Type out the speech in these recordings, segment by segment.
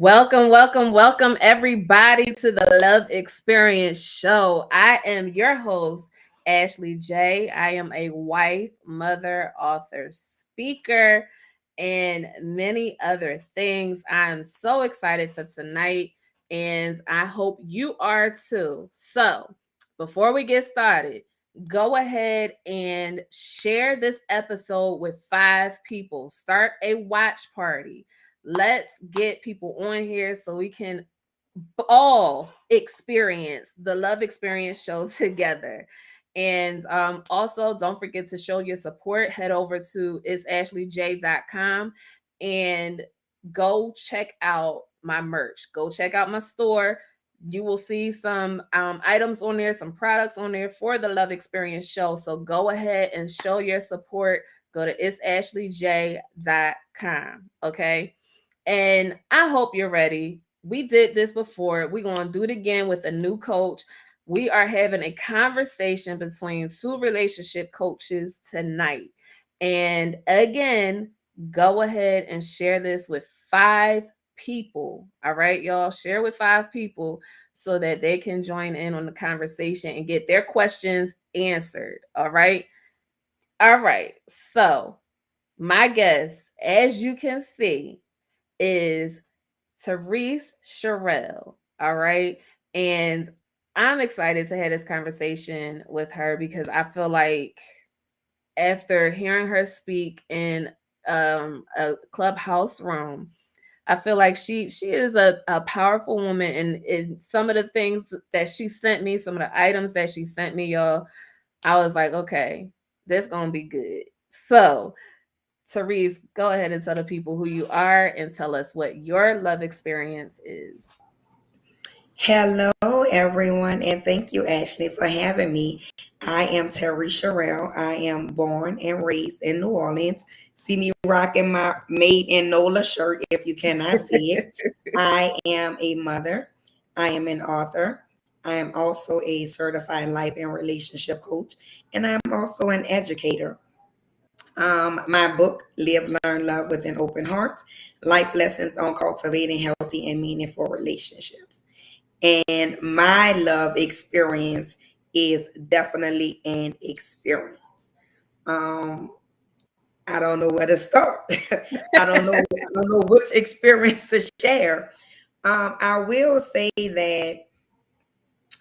Welcome, welcome, welcome, everybody, to the Love Experience Show. I am your host, Ashley J. I am a wife, mother, author, speaker, and many other things. I'm so excited for tonight, and I hope you are too. So, before we get started, go ahead and share this episode with 5 people. Start a watch party. Let's get people on here so we can all experience the Love Experience Show together. And also, don't forget to show your support. Head over to itsashleyj.com and go check out my merch. Go check out my store. You will see some items on there, some products on there for the Love Experience Show. So go ahead and show your support. Go to itsashleyj.com. Okay. And I hope you're ready. We did this before. We're going to do it again with a new coach. We are having a conversation between 2 relationship coaches tonight. And again, go ahead and share this with 5 people. All right, y'all. Share with 5 people so that they can join in on the conversation and get their questions answered. All right. All right. So, my guest, as you can see, is Therese Sherrill. All right. And I'm excited to have this conversation with her because I feel like after hearing her speak in a clubhouse room, I feel like she is a powerful woman, and in some of the things that she sent me, some of the items that she sent me, y'all, I was like, okay, this gonna be good. So Therese, go ahead and tell the people who you are and tell us what your love experience is. Hello, everyone, and thank you, Ashley, for having me. I am Terry Sherrill. I am born and raised in New Orleans. See me rocking my Made in NOLA shirt if you cannot see it. I am a mother. I am an author. I am also a certified life and relationship coach, and I'm also an educator. My book, Live, Learn, Love with an Open Heart, Life Lessons on Cultivating Healthy and Meaningful Relationships. And my love experience is definitely an experience. Um, I don't know where to start. I don't know which experience to share. I will say that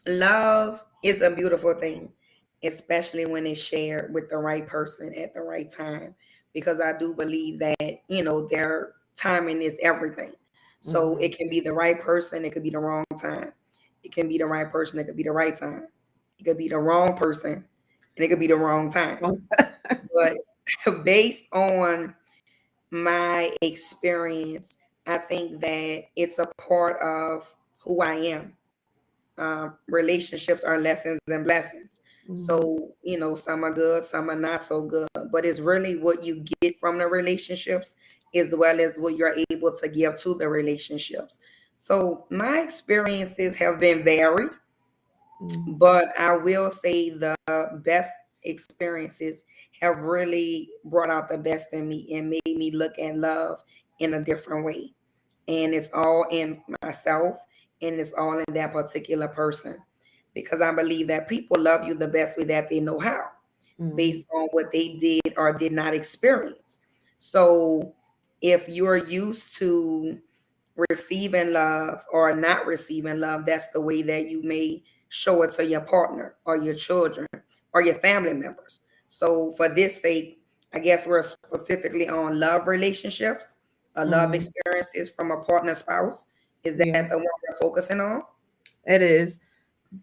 love is a beautiful thing, especially when it's shared with the right person at the right time. Because I do believe that, their timing is everything. So Mhm. it can be the right person, it could be the wrong time. It can be the right person, it could be the right time. It could be the wrong person, and it could be the wrong time. But based on my experience, I think that it's a part of who I am. Relationships are lessons and blessings. Mhm. So, some are good, some are not so good, but it's really what you get from the relationships as well as what you're able to give to the relationships. So, my experiences have been varied, Mhm. but I will say the best experiences have really brought out the best in me and made me look at love in a different way. And it's all in myself, and it's all in that particular person, because I believe that people love you the best way that they know how, Mhm. based on what they did or did not experience. So if you're used to receiving love or not receiving love, that's the way that you may show it to your partner or your children or your family members. So for this sake, I guess we're specifically on love relationships, love Mhm. experiences from a partner spouse. Is Yeah, that the one we're focusing on? it is.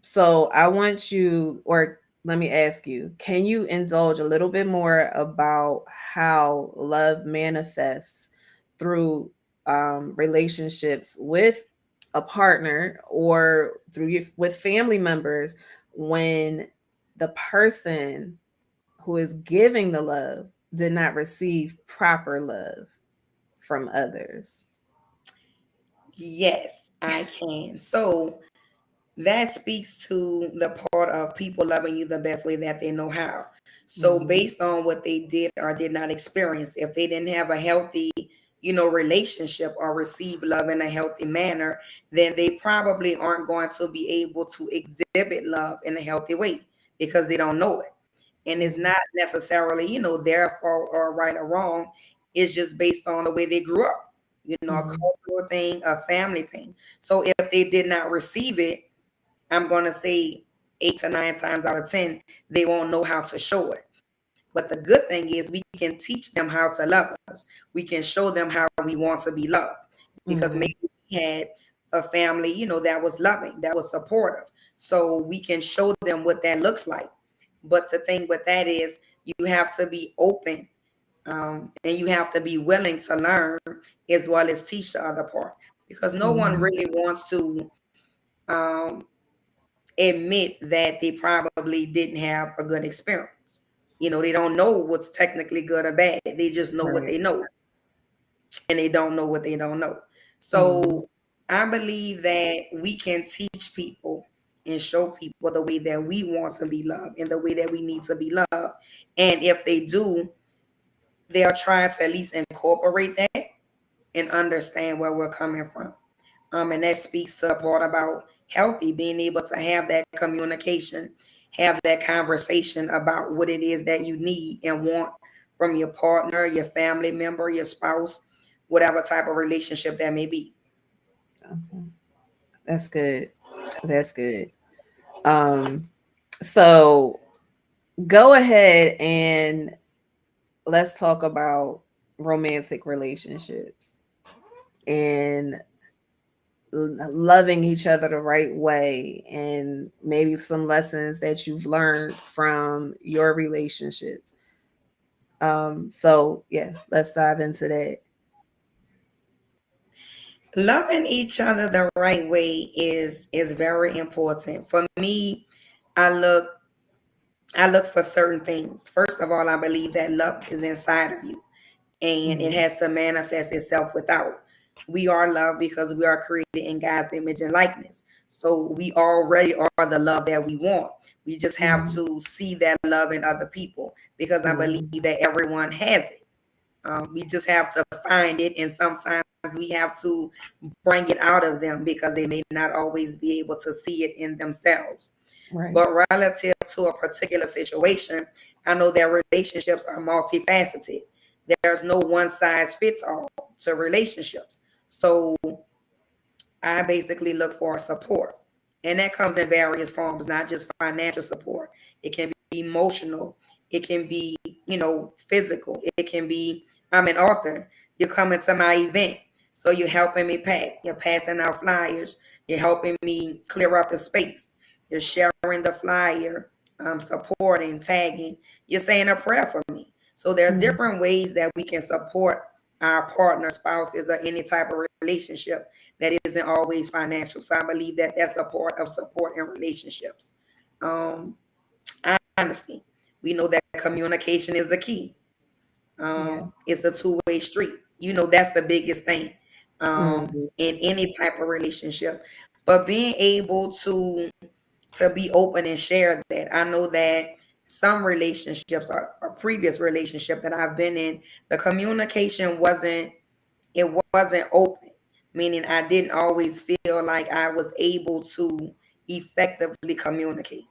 So I want you, or let me ask you, can you indulge a little bit more about how love manifests through relationships with a partner or with family members when the person who is giving the love did not receive proper love from others? Yes, I can. So that speaks to the part of people loving you the best way that they know how. So, Mhm. based on what they did or did not experience, if they didn't have a healthy relationship or receive love in a healthy manner, then they probably aren't going to be able to exhibit love in a healthy way because they don't know it. And it's not necessarily, their fault or right or wrong. It's just based on the way they grew up, a cultural thing, a family thing. So if they did not receive it, I'm going to say 8 to 9 times out of 10, they won't know how to show it. But the good thing is we can teach them how to love us. We can show them how we want to be loved because maybe we had a family, that was loving, that was supportive. So we can show them what that looks like. But the thing with that is you have to be open, and you have to be willing to learn as well as teach the other part, because no one really wants to um, admit that they probably didn't have a good experience. They don't know what's technically good or bad. They just know what they know, and they don't know what they don't know. So I believe that we can teach people and show people the way that we want to be loved and the way that we need to be loved. And if they do, they'll try to at least incorporate that and understand where we're coming from. And that speaks to a part about healthy, being able to have that communication, have that conversation about what it is that you need and want from your partner, your family member, your spouse, whatever type of relationship that may be. Okay. That's good. That's good. So go ahead and let's talk about romantic relationships and loving each other the right way, and maybe some lessons that you've learned from your relationships. So yeah, let's dive into that. Loving each other the right way is very important. For me, I look I look for certain things. First of all, I believe that love is inside of you and it has to manifest itself without. We are loved because we are created in God's image and likeness. So we already are the love that we want. We just have to see that love in other people because I believe that everyone has it. We just have to find it, and sometimes we have to bring it out of them because they may not always be able to see it in themselves. Right. But relative to a particular situation, I know that relationships are multifaceted. There's no one size fits all to relationships. So I basically look for support. And that comes in various forms, not just financial support. It can be emotional. It can be, physical. It can be, I'm an author. You're coming to my event. So you're helping me pack. You're passing out flyers. You're helping me clear up the space. You're sharing the flyer, supporting, tagging. You're saying a prayer for me. So there's different ways that we can support our partner, spouses, or any type of relationship that isn't always financial. So I believe that that's a part of support in relationships. Um, Honesty. We know that communication is the key. It's a two-way street. That's the biggest thing in any type of relationship. But being able to be open and share that. I know that some relationships or previous relationship that I've been in, the communication wasn't open, meaning I didn't always feel like I was able to effectively communicate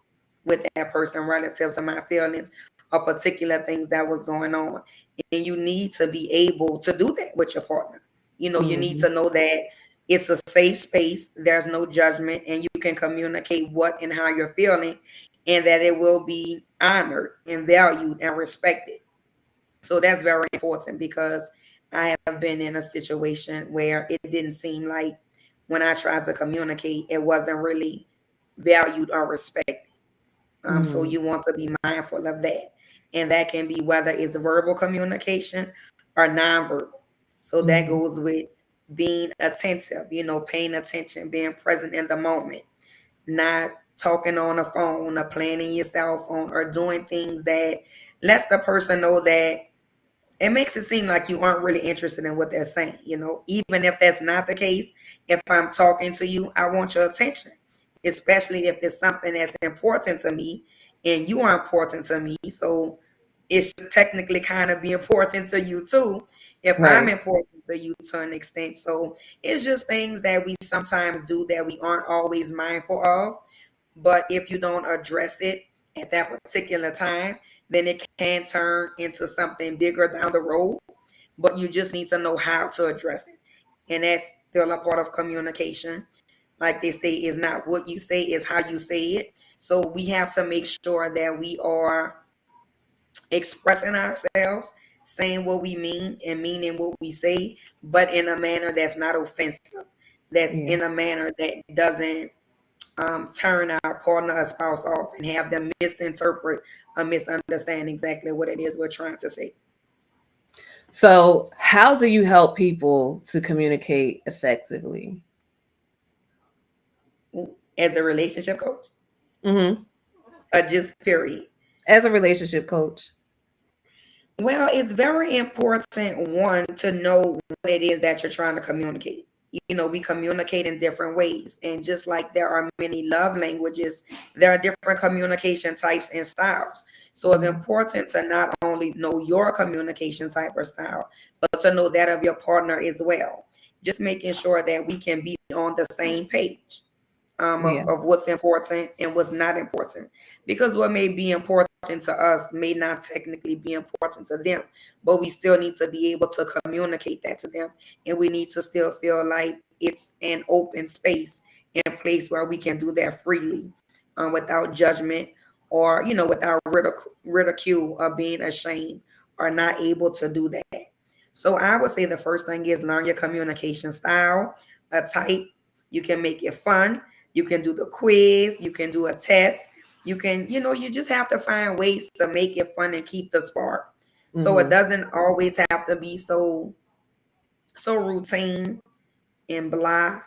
with that person relative to my feelings or particular things that was going on. And you need to be able to do that with your partner. You need to know that it's a safe space, there's no judgment, and you can communicate what and how you're feeling, and that it will be honored and valued and respected. So that's very important because I have been in a situation where it didn't seem like when I tried to communicate, it wasn't really valued or respected. So you want to be mindful of that. And that can be whether it's verbal communication or nonverbal. So that goes with being attentive, paying attention, being present in the moment, not talking on the phone or playing your cell phone or doing things that lets the person know that it makes it seem like you aren't really interested in what they're saying. Even if that's not the case, if I'm talking to you, I want your attention, especially if it's something that's important to me and you are important to me. So it should technically kind of be important to you too. if I'm Right. important to you to an extent. So it's just things that we sometimes do that we aren't always mindful of. But if you don't address it at that particular time, then it can turn into something bigger down the road. But you just need to know how to address it. And that's still a part of communication. Like they say, is not what you say, is how you say it. So we have to make sure that we are expressing ourselves, saying what we mean and meaning what we say, but in a manner that's not offensive, that's Yeah. in a manner that doesn't turn our partner or spouse off and have them misinterpret or misunderstand exactly what it is we're trying to say. So, how do you help people to communicate effectively? As a relationship coach, Hmm. or just period? As a relationship coach. Well, it's very important, one, to know what it is that you're trying to communicate. You know, we communicate in different ways. And just like there are many love languages, there are different communication types and styles. So it's Mhm. important to not only know your communication type or style, but to know that of your partner as well. Just making sure that we can be on the same page Yeah. of what's important and what's not important. Because what may be important to us may not technically be important to them, but we still need to be able to communicate that to them. And we need to still feel like it's an open space and place where we can do that freely without judgment or, without ridicule or being ashamed or not able to do that. So I would say the first thing is learn your communication style, a type. You can make it fun. You can do the quiz. You can do a test. You can, you just have to find ways to make it fun and keep the spark. So it Hmm. doesn't always have to be so routine and blah.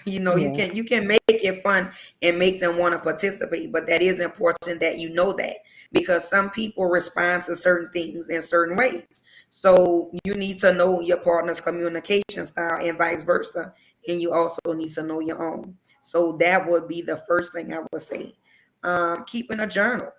You Yeah. can make it fun and make them want to participate, but that is important that you know that, because some people respond to certain things in certain ways. So you need to know your partner's communication style and vice versa, and you also need to know your own. So that would be the first thing I would say. Keeping a journal,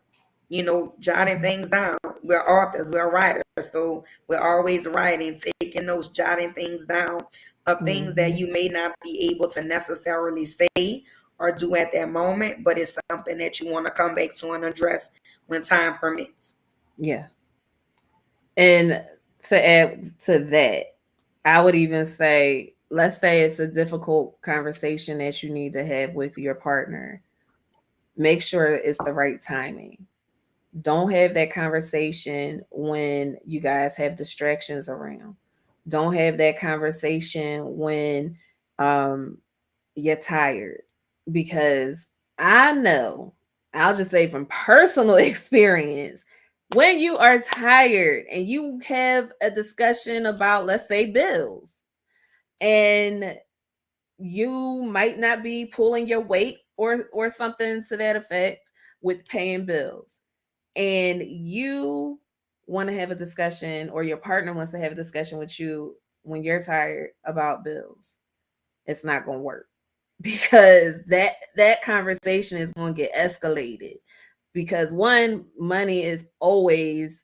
jotting Mhm. things down. We're authors, we're writers, so we're always writing, taking notes, jotting things down of things that Mhm. you may not be able to necessarily say or do at that moment, but it's something that you want to come back to and address when time permits. Yeah. And to add to that, I would even say, let's say it's a difficult conversation that you need to have with your partner. Make sure it's the right timing. Don't have that conversation when you guys have distractions around. Don't have that conversation when um, you're tired. Because I know, I'll just say from personal experience, when you are tired and you have a discussion about, let's say, bills, and you might not be pulling your weight or something to that effect with paying bills, and you want to have a discussion, or your partner wants to have a discussion with you when you're tired about bills, it's not going to work, because that conversation is going to get escalated, because one, money is always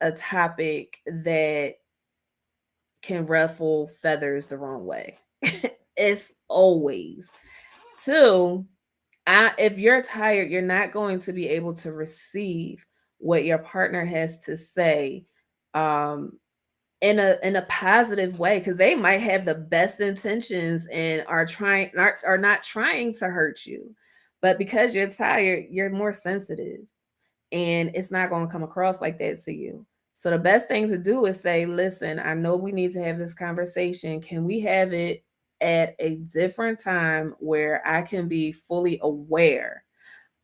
a topic that can ruffle feathers the wrong way. It's always. Two, if you're tired, you're not going to be able to receive what your partner has to say um, in a positive way, because they might have the best intentions and are not trying to hurt you, but because you're tired, you're more sensitive, and it's not going to come across like that to you. So the best thing to do is say, listen, I know we need to have this conversation. Can we have it at a different time where I can be fully aware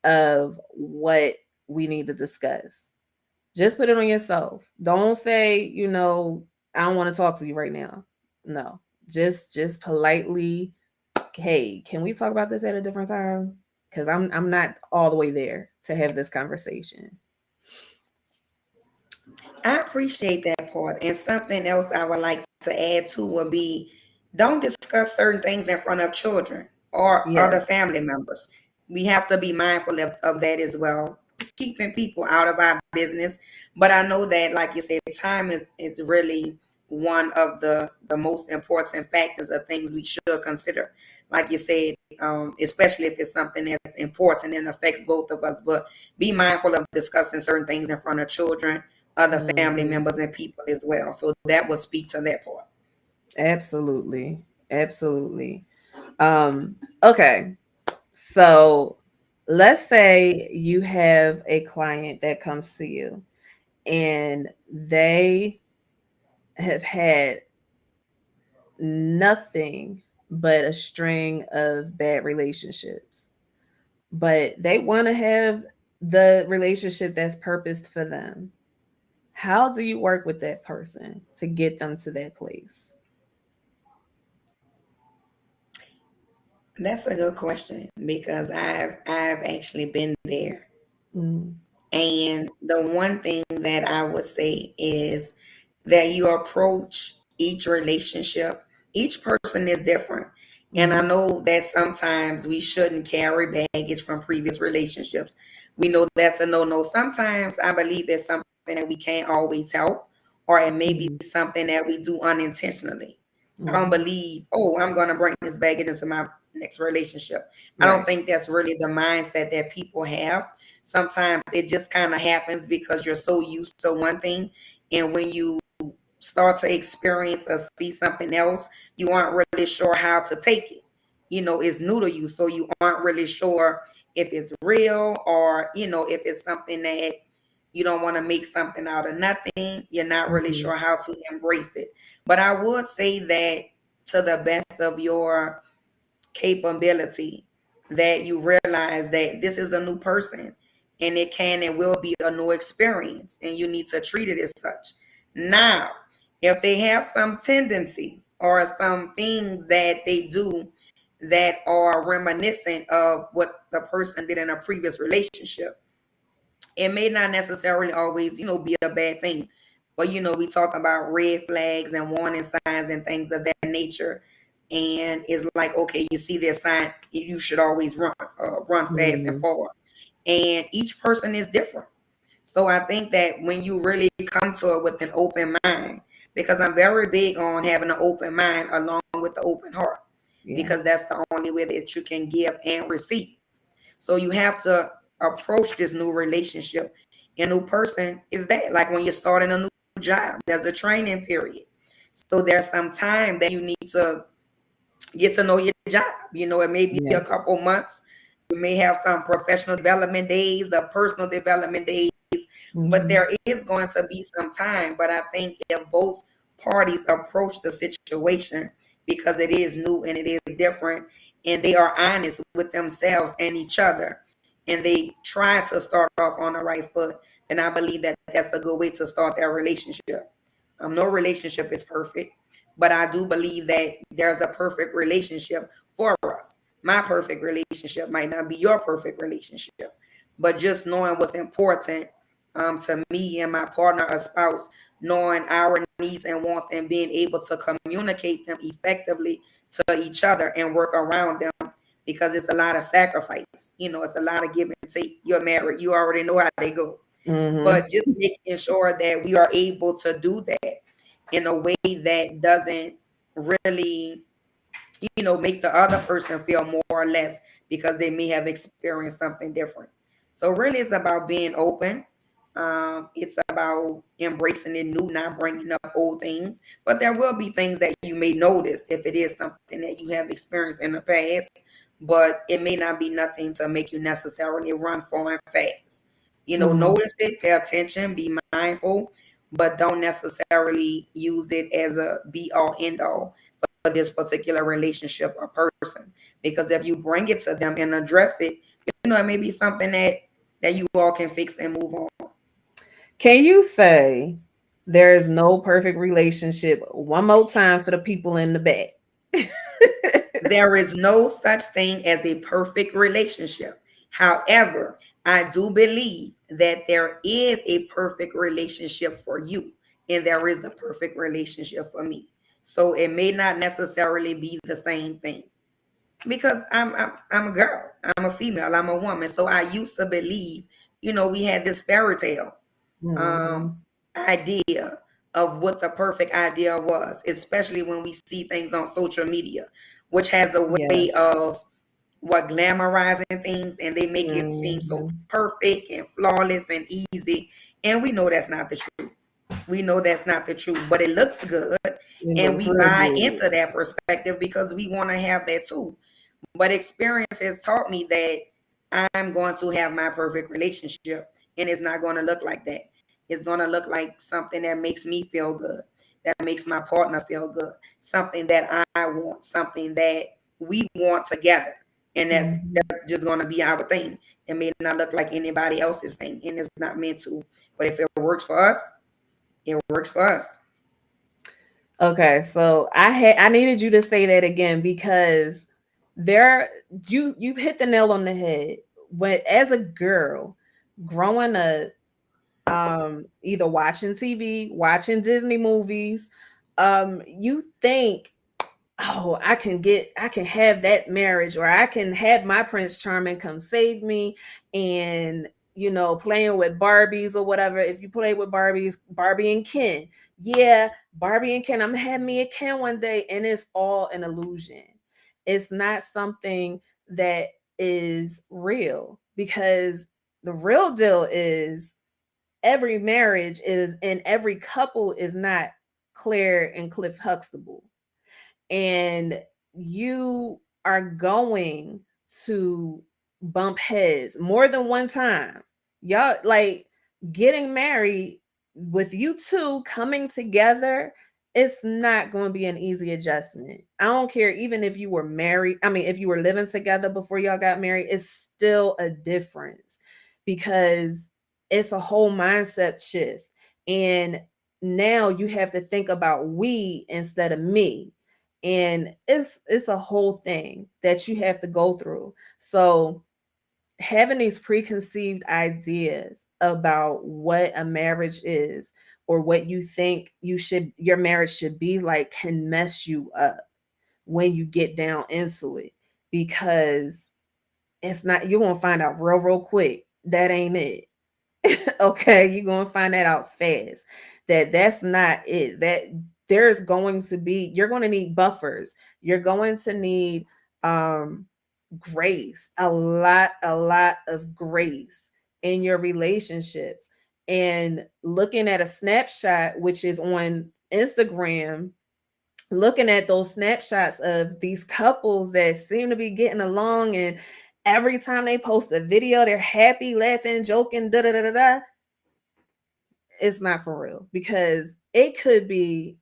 of what we need to discuss? Just put it on yourself. Don't say, I don't want to talk to you right now. No. Just politely, hey, can we talk about this at a different time? Because I'm not all the way there to have this conversation. I appreciate that part. And something else I would like to add to would be, don't discuss certain things in front of children or Yeah. other family members. We have to be mindful of that as well, keeping people out of our business. But I know that, like you said, time is really one of the most important factors of things we should consider. Like you said, especially if it's something that's important and affects both of us. But be mindful of discussing certain things in front of children, other family Mhm. members, and people as well. So that will speak to that part. Absolutely. Absolutely. Okay. So let's say you have a client that comes to you and they have had nothing but a string of bad relationships, but they want to have the relationship that's purposed for them. How do you work with that person to get them to that place? That's a good question because I've actually been there. Mm, And the one thing that I would say is that you approach each relationship, each person is different. And I mhm, know that sometimes we shouldn't carry baggage from previous relationships. We know that's a no no. Sometimes I believe there's something that we can't always help, or it may be mhm, something that we do unintentionally. I don't mhm. believe, oh, I'm going to bring this baggage into my next relationship. I don't Right. think that's really the mindset that people have. Sometimes it just kind of happens because you're so used to one thing. And when you start to experience or see something else, you aren't really sure how to take it. It's new to you. So you aren't really sure if it's real or, if it's something that you don't want to make something out of nothing. You're not really Mhm, sure how to embrace it. But I would say that to the best of your capability, that you realize that this is a new person and it can and will be a new experience and you need to treat it as such. Now, if they have some tendencies or some things that they do that are reminiscent of what the person did in a previous relationship, it may not necessarily always, be a bad thing. But we talk about red flags and warning signs and things of that nature. And it's like, okay, you see this sign, you should always run fast and mhm. forward. And each person is different. So I think that when you really come to it with an open mind, because I'm very big on having an open mind along with the open heart, Yeah. because that's the only way that you can give and receive. So you have to approach this new relationship. A new person is that, like when you're starting a new job, there's a training period. So there's some time that you need to get to know your job. It may be Yeah. a couple months. You may have some professional development days or personal development days, but Mhm, there is going to be some time. But I think if both parties approach the situation, because it is new and it is different, and they are honest with themselves and each other, and they try to start off on the right foot, then I believe that that's a good way to start their relationship. No relationship is perfect, but I do believe that there's a perfect relationship for us. My perfect relationship might not be your perfect relationship, but just knowing what's important to me and my partner or spouse, knowing our needs and wants and being able to communicate them effectively to each other and work around them, because it's a lot of sacrifice. It's a lot of give and take. You're married, you already know how they go. mhm, But just making sure that we are able to do that in a way that doesn't really, make the other person feel more or less because they may have experienced something different. So really, it's about being open. It's about embracing the new, not bringing up old things. But there will be things that you may notice if it is something that you have experienced in the past. But it may not be nothing to make you necessarily run far and fast. mhm. Notice it, pay attention, be mindful, but don't necessarily use it as a be all end all for this particular relationship or person. Because if you bring it to them and address it, it may be something that you all can fix and move on. Can you say there is no perfect relationship one more time for the people in the back? There is no such thing as a perfect relationship. However, I do believe that there is a perfect relationship for you, and there is a perfect relationship for me. So it may not necessarily be the same thing, because I'm a girl, I'm a female, I'm a woman. So I used to believe, we had this fairy tale um Mhm, idea of what the perfect idea was, especially when we see things on social media, which has a Yeah. way of what glamorizing things, and they make it seem so Mhm. perfect and flawless and easy. And we know that's not the truth. We know that's not the truth, but it looks good, It and looks we real buy good. into that perspective because we want to have that too. But experience has taught me that I'm going to have my perfect relationship, and it's not going to look like that. It's going to look like something that makes me feel good, that makes my partner feel good, something that I want, something that we want together. And Mhm. that's just going to be our thing. It may not look like anybody else's thing, and it's not meant to. But if it works for us, it works for us. Okay, so I needed you to say that again because there you hit the nail on the head. When as a girl growing up, either watching TV, watching Disney movies, you think, oh, I can have that marriage, or I can have my Prince Charming come save me, and playing with Barbies or whatever. If you play with Barbies, Barbie and Ken, yeah, Barbie and Ken, I'm gonna have me a Ken one day, and it's all an illusion. It's not something that is real, because the real deal is every marriage is, and every couple is not Claire and Cliff Huxtable, and you are going to bump heads more than one time. Y'all, like, getting married with you two coming together, it's not going to be an easy adjustment. I don't care, even if you were married, I mean, if you were living together before y'all got married, it's still a difference, because it's a whole mindset shift. And now you have to think about we instead of me, and it's a whole thing that you have to go through. So having these preconceived ideas about what a marriage is, or what you think your marriage should be like, can mess you up when you get down into it, because it's not, you're going to find out real quick that ain't it. Okay, you're going to find that out fast, that that's not it, that there's going to be, you're going to need buffers, you're going to need um grace, a lot of grace in your relationships. And looking at a snapshot, which is on Instagram, looking at those snapshots of these couples that seem to be getting along, and every time they post a video they're happy, laughing, joking, da da da da da, it's not for real, because it could be,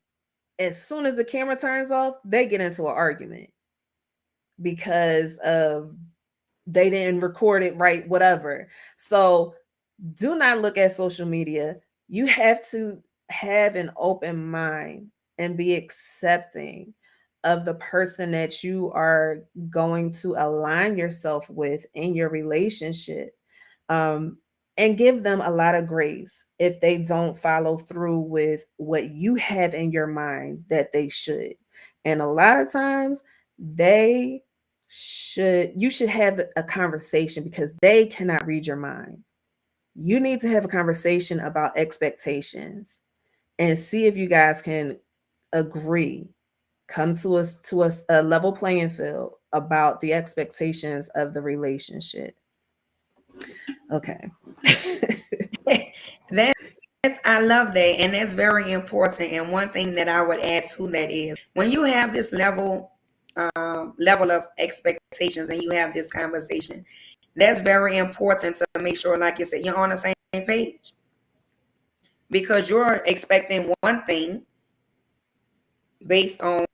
as soon as the camera turns off, they get into an argument because of, they didn't record it right, whatever. So do not look at social media. You have to have an open mind and be accepting of the person that you are going to align yourself with in your relationship. Um, and give them a lot of grace if they don't follow through with what you have in your mind that they should. And a lot of times they you should have a conversation, because they cannot read your mind. You need to have a conversation about expectations and see if you guys can agree, come to us a level playing field about the expectations of the relationship. Okay. That's I love that, and that's very important. And one thing that I would add to that is when you have this level of expectations, and you have this conversation, that's very important to make sure, like you said, you're on the same page, because you're expecting one thing based on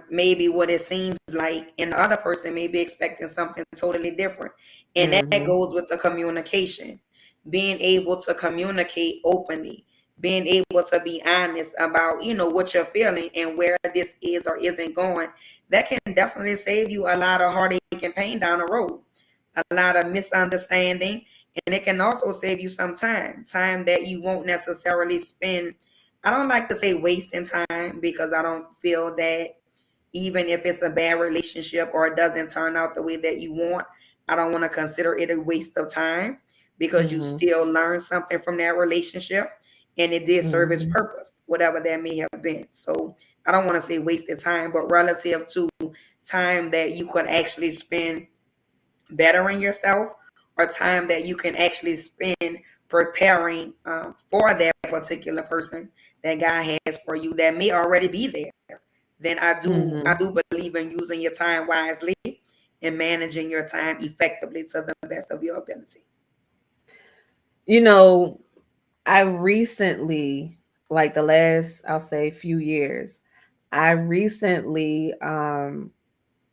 maybe what it seems like, and the other person may be expecting something totally different. And that Mhm. goes with the communication, being able to communicate openly, being able to be honest about what you're feeling and where this is or isn't going. That can definitely save you a lot of heartache and pain down the road, a lot of misunderstanding. And it can also save you some time that you won't necessarily spend. I don't like to say wasting time, because I don't feel that even if it's a bad relationship or it doesn't turn out the way that you want, I don't want to consider it a waste of time, because you Mhm. still learn something from that relationship. and it did serve its Mhm. purpose, whatever that may have been. So I don't want to say wasted time, but relative to time that you could actually spend bettering yourself, or time that you can actually spend preparing for that particular person that God has for you that may already be there, then I Mhm. do believe in using your time wisely and managing your time effectively to the best of your ability. You know, I recently, like the last, I'll say, few years, I recently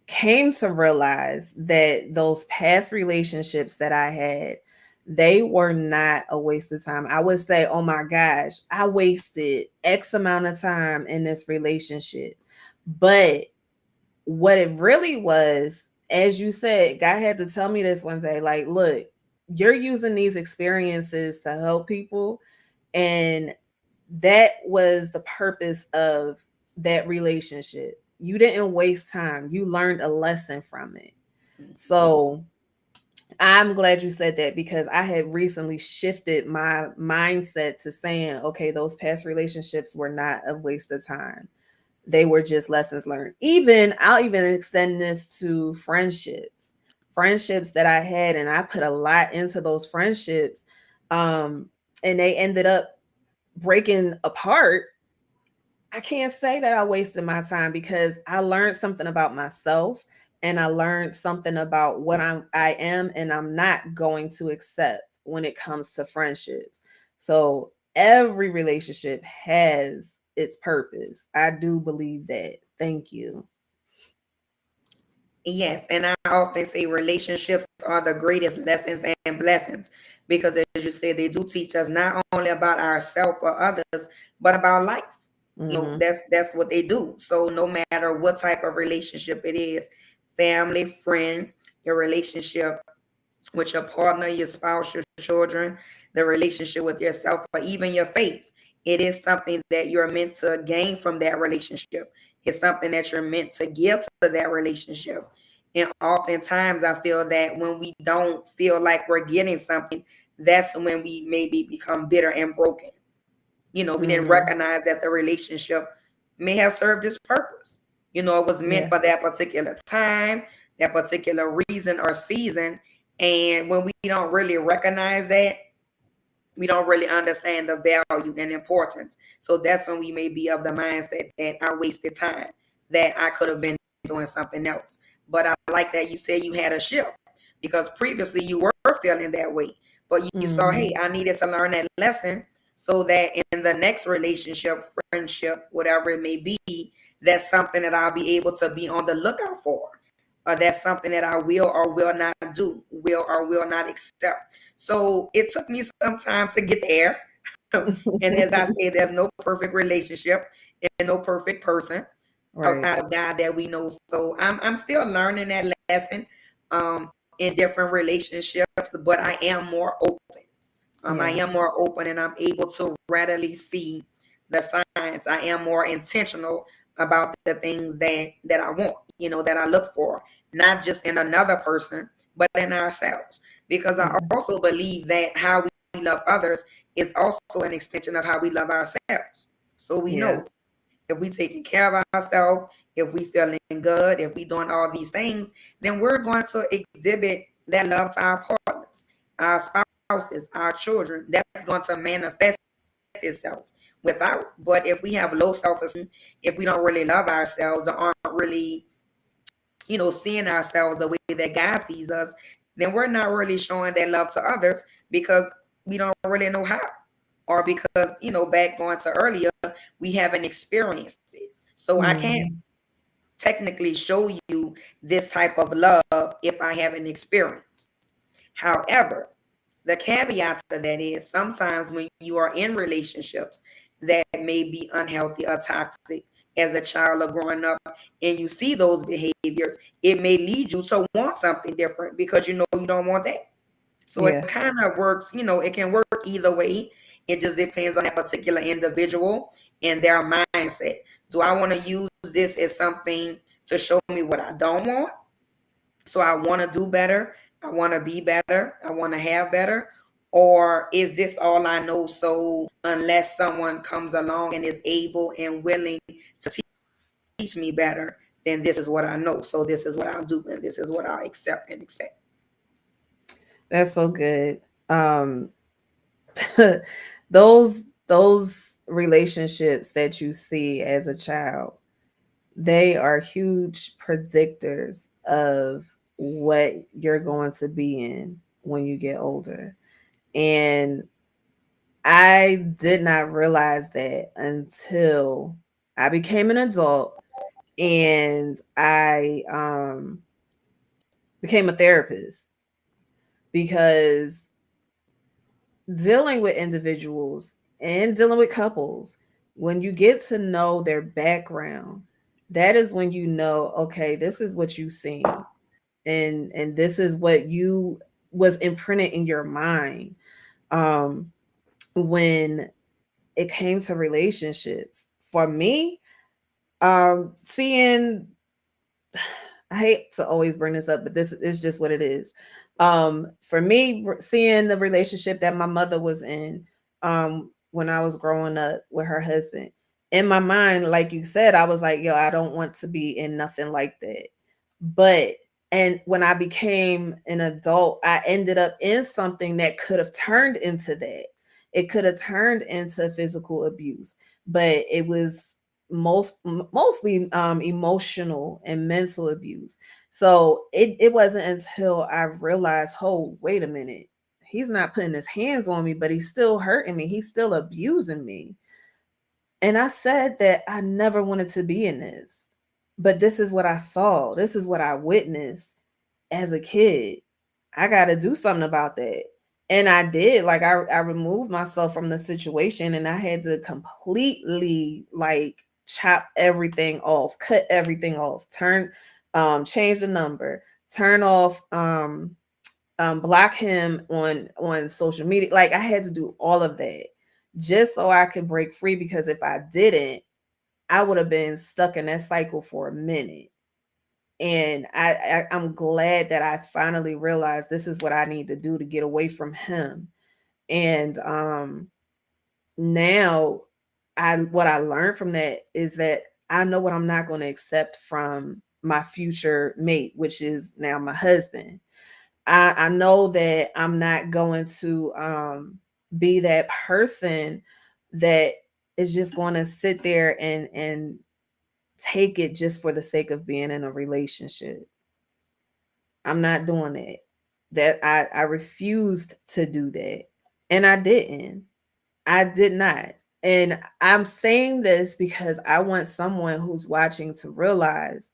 came to realize that those past relationships that I had, they were not a waste of time. I would say, oh my gosh, I wasted X amount of time in this relationship. But what it really was, as you said, God had to tell me this one day, like, look, you're using these experiences to help people. And that was the purpose of that relationship. You didn't waste time. You learned a lesson from it. So I'm glad you said that, because I had recently shifted my mindset to saying, okay, those past relationships were not a waste of time. They were just lessons learned. Even I'll even extend this to friendships. Friendships that I had, and I put a lot into those friendships. Um, and they ended up breaking apart. I can't say that I wasted my time, because I learned something about myself, and I learned something about what I am and I'm not going to accept when it comes to friendships. So every relationship has its purpose. I do believe that. Thank you. Yes, and I often say relationships are the greatest lessons and blessings, because, as you said, they do teach us not only about ourselves or others, but about life. Mhm. That's what they do. So no matter what type of relationship it is, family, friend, your relationship with your partner, your spouse, your children, the relationship with yourself, or even your faith. It is something that you're meant to gain from that relationship. It's something that you're meant to give to that relationship. And oftentimes, I feel that when we don't feel like we're getting something, that's when we maybe become bitter and broken. We didn't Mhm. recognize that the relationship may have served its purpose. It was meant Yeah. for that particular time, that particular reason or season. And when we don't really recognize that, we don't really understand the value and importance. So that's when we may be of the mindset that I wasted time, that I could have been doing something else. But I like that you said you had a shift, because previously you were feeling that way. But you saw, hey, Mhm. I needed to learn that lesson so that in the next relationship, friendship, whatever it may be, that's something that I'll be able to be on the lookout for. Or that's something that I will or will not do, will or will not accept. So it took me some time to get there. And as I said, there's no perfect relationship and no perfect person Right. outside of God that we know. So I'm still learning that lesson in different relationships, but I am more open. I Yeah. am more open, and I'm able to readily see the signs. I am more intentional about the things that I want, that I look for, not just in another person, but in ourselves. Because I Yeah. also believe that how we love others is also an extension of how we love ourselves. So we Yeah. know if we taking care of ourselves, if we feeling good, if we doing all these things, then we're going to exhibit that love to our partners, our spouses, our children. That's going to manifest itself without. But if we have low self-esteem, if we don't really love ourselves or aren't really, seeing ourselves the way that God sees us, then we're not really showing that love to others, because we don't really know how. Or because, back going to earlier, we haven't experienced it. So I can't Mhm. technically show you this type of love if I haven't experienced. However, the caveat to that is sometimes when you are in relationships that may be unhealthy or toxic as a child or growing up, and you see those behaviors, it may lead you to want something different because you know you don't want that. So it Yeah. kind of works, it can work either way. It just depends on that particular individual and their mindset. Do I want to use this as something to show me what I don't want? So I want to do better. I want to be better. I want to have better. Or is this all I know? So unless someone comes along and is able and willing to teach me better, then this is what I know. So this is what I'll do, and this is what I'll accept and expect. That's so good. Um, those relationships that you see as a child, they are huge predictors of what you're going to be in when you get older. And I did not realize that until I became an adult and I became a therapist, because dealing with individuals and dealing with couples, when you get to know their background, that is when you know, okay, this is what you've seen, and this is what you was imprinted in your mind um when it came to relationships. For me, seeing, I hate to always bring this up, but this is just what it is. For me, seeing the relationship that my mother was in, when I was growing up with her husband, in my mind, like you said, I was like, yo, I don't want to be in nothing like that. But, and when I became an adult, I ended up in something that could have turned into that. It could have turned into physical abuse, but it was mostly emotional and mental abuse. So it wasn't until I realized, oh, wait a minute, he's not putting his hands on me, but he's still hurting me, he's still abusing me. And I said that I never wanted to be in this, but this is what I saw, this is what I witnessed as a kid. I got to do something about that. And I did. Like, I removed myself from the situation, and I had to completely like chop everything off, cut everything off, change the number, turn off, block him on social media. Like, I had to do all of that just so I could break free, because if I didn't, I would have been stuck in that cycle for a minute. And I'm glad that I finally realized this is what I need to do to get away from him. And now, I what I learned from that is that I know what I'm not going to accept from my future mate, which is now my husband. I know that I'm not going to be that person that is just going to sit there and take it just for the sake of being in a relationship. I'm not doing that. I refused to do that. And I didn't. I did not. And I'm saying this because I want someone who's watching to realize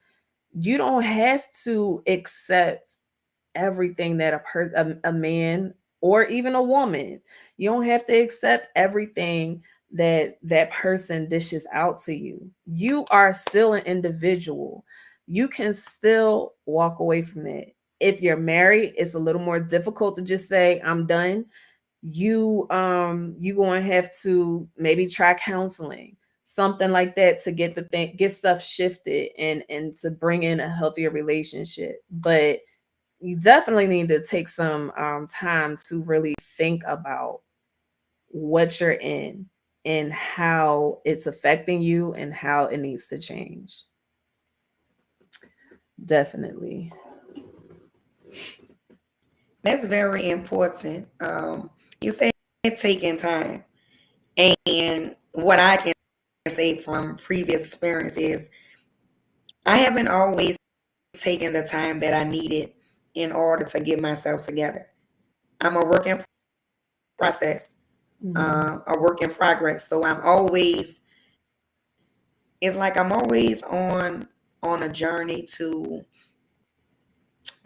you don't have to accept everything that a man or even a woman, you don't have to accept everything that that person dishes out to you. You are still an individual. You can still walk away from that. If you're married, it's a little more difficult to just say I'm done. You going to have to maybe try counseling, something like that, to get the thing, get stuff shifted, and to bring in a healthier relationship. But you definitely need to take some time to really think about what you're in and how it's affecting you and how it needs to change. Definitely. That's very important. You said taking time. And what I can say from previous experience is I haven't always taken the time that I needed in order to get myself together. I'm a work in process, Mhm. a work in progress. So I'm always, it's like I'm always on a journey to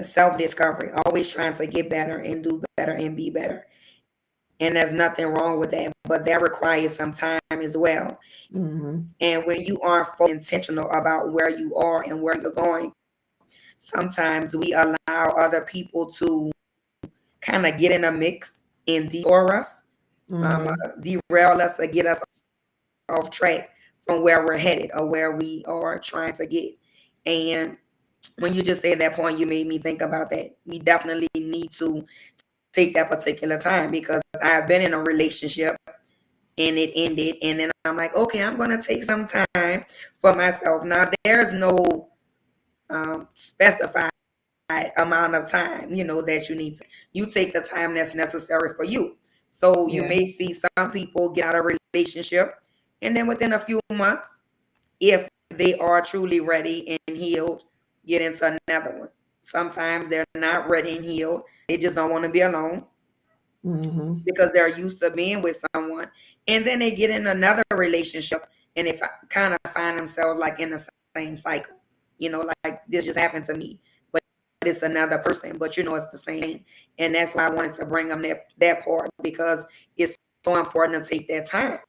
self discovery, always trying to get better and do better and be better. And there's nothing wrong with that, but that requires some time as well. Mhm. And when you aren't fully intentional about where you are and where you're going, sometimes we allow other people to kind of get in a mix and detour us, Mhm. derail us, or get us off track from where we're headed or where we are trying to get. And when you just said that point, you made me think about that. We definitely need to take that particular time, because I've been in a relationship and it ended, and then I'm like, okay, I'm going to take some time for myself. Now there's no specified amount of time, that you need to, you take the time that's necessary for you. So you Yeah. may see some people get out of a relationship, and then within a few months, if they are truly ready and healed, get into another one. Sometimes they're not ready and healed, they just don't want to be alone Mm-hmm. because they're used to being with someone, and then they get in another relationship, and they kind of find themselves like in the same cycle, like this just happened to me, but it's another person, but it's the same. And that's why I wanted to bring them that part, because it's so important to take that time,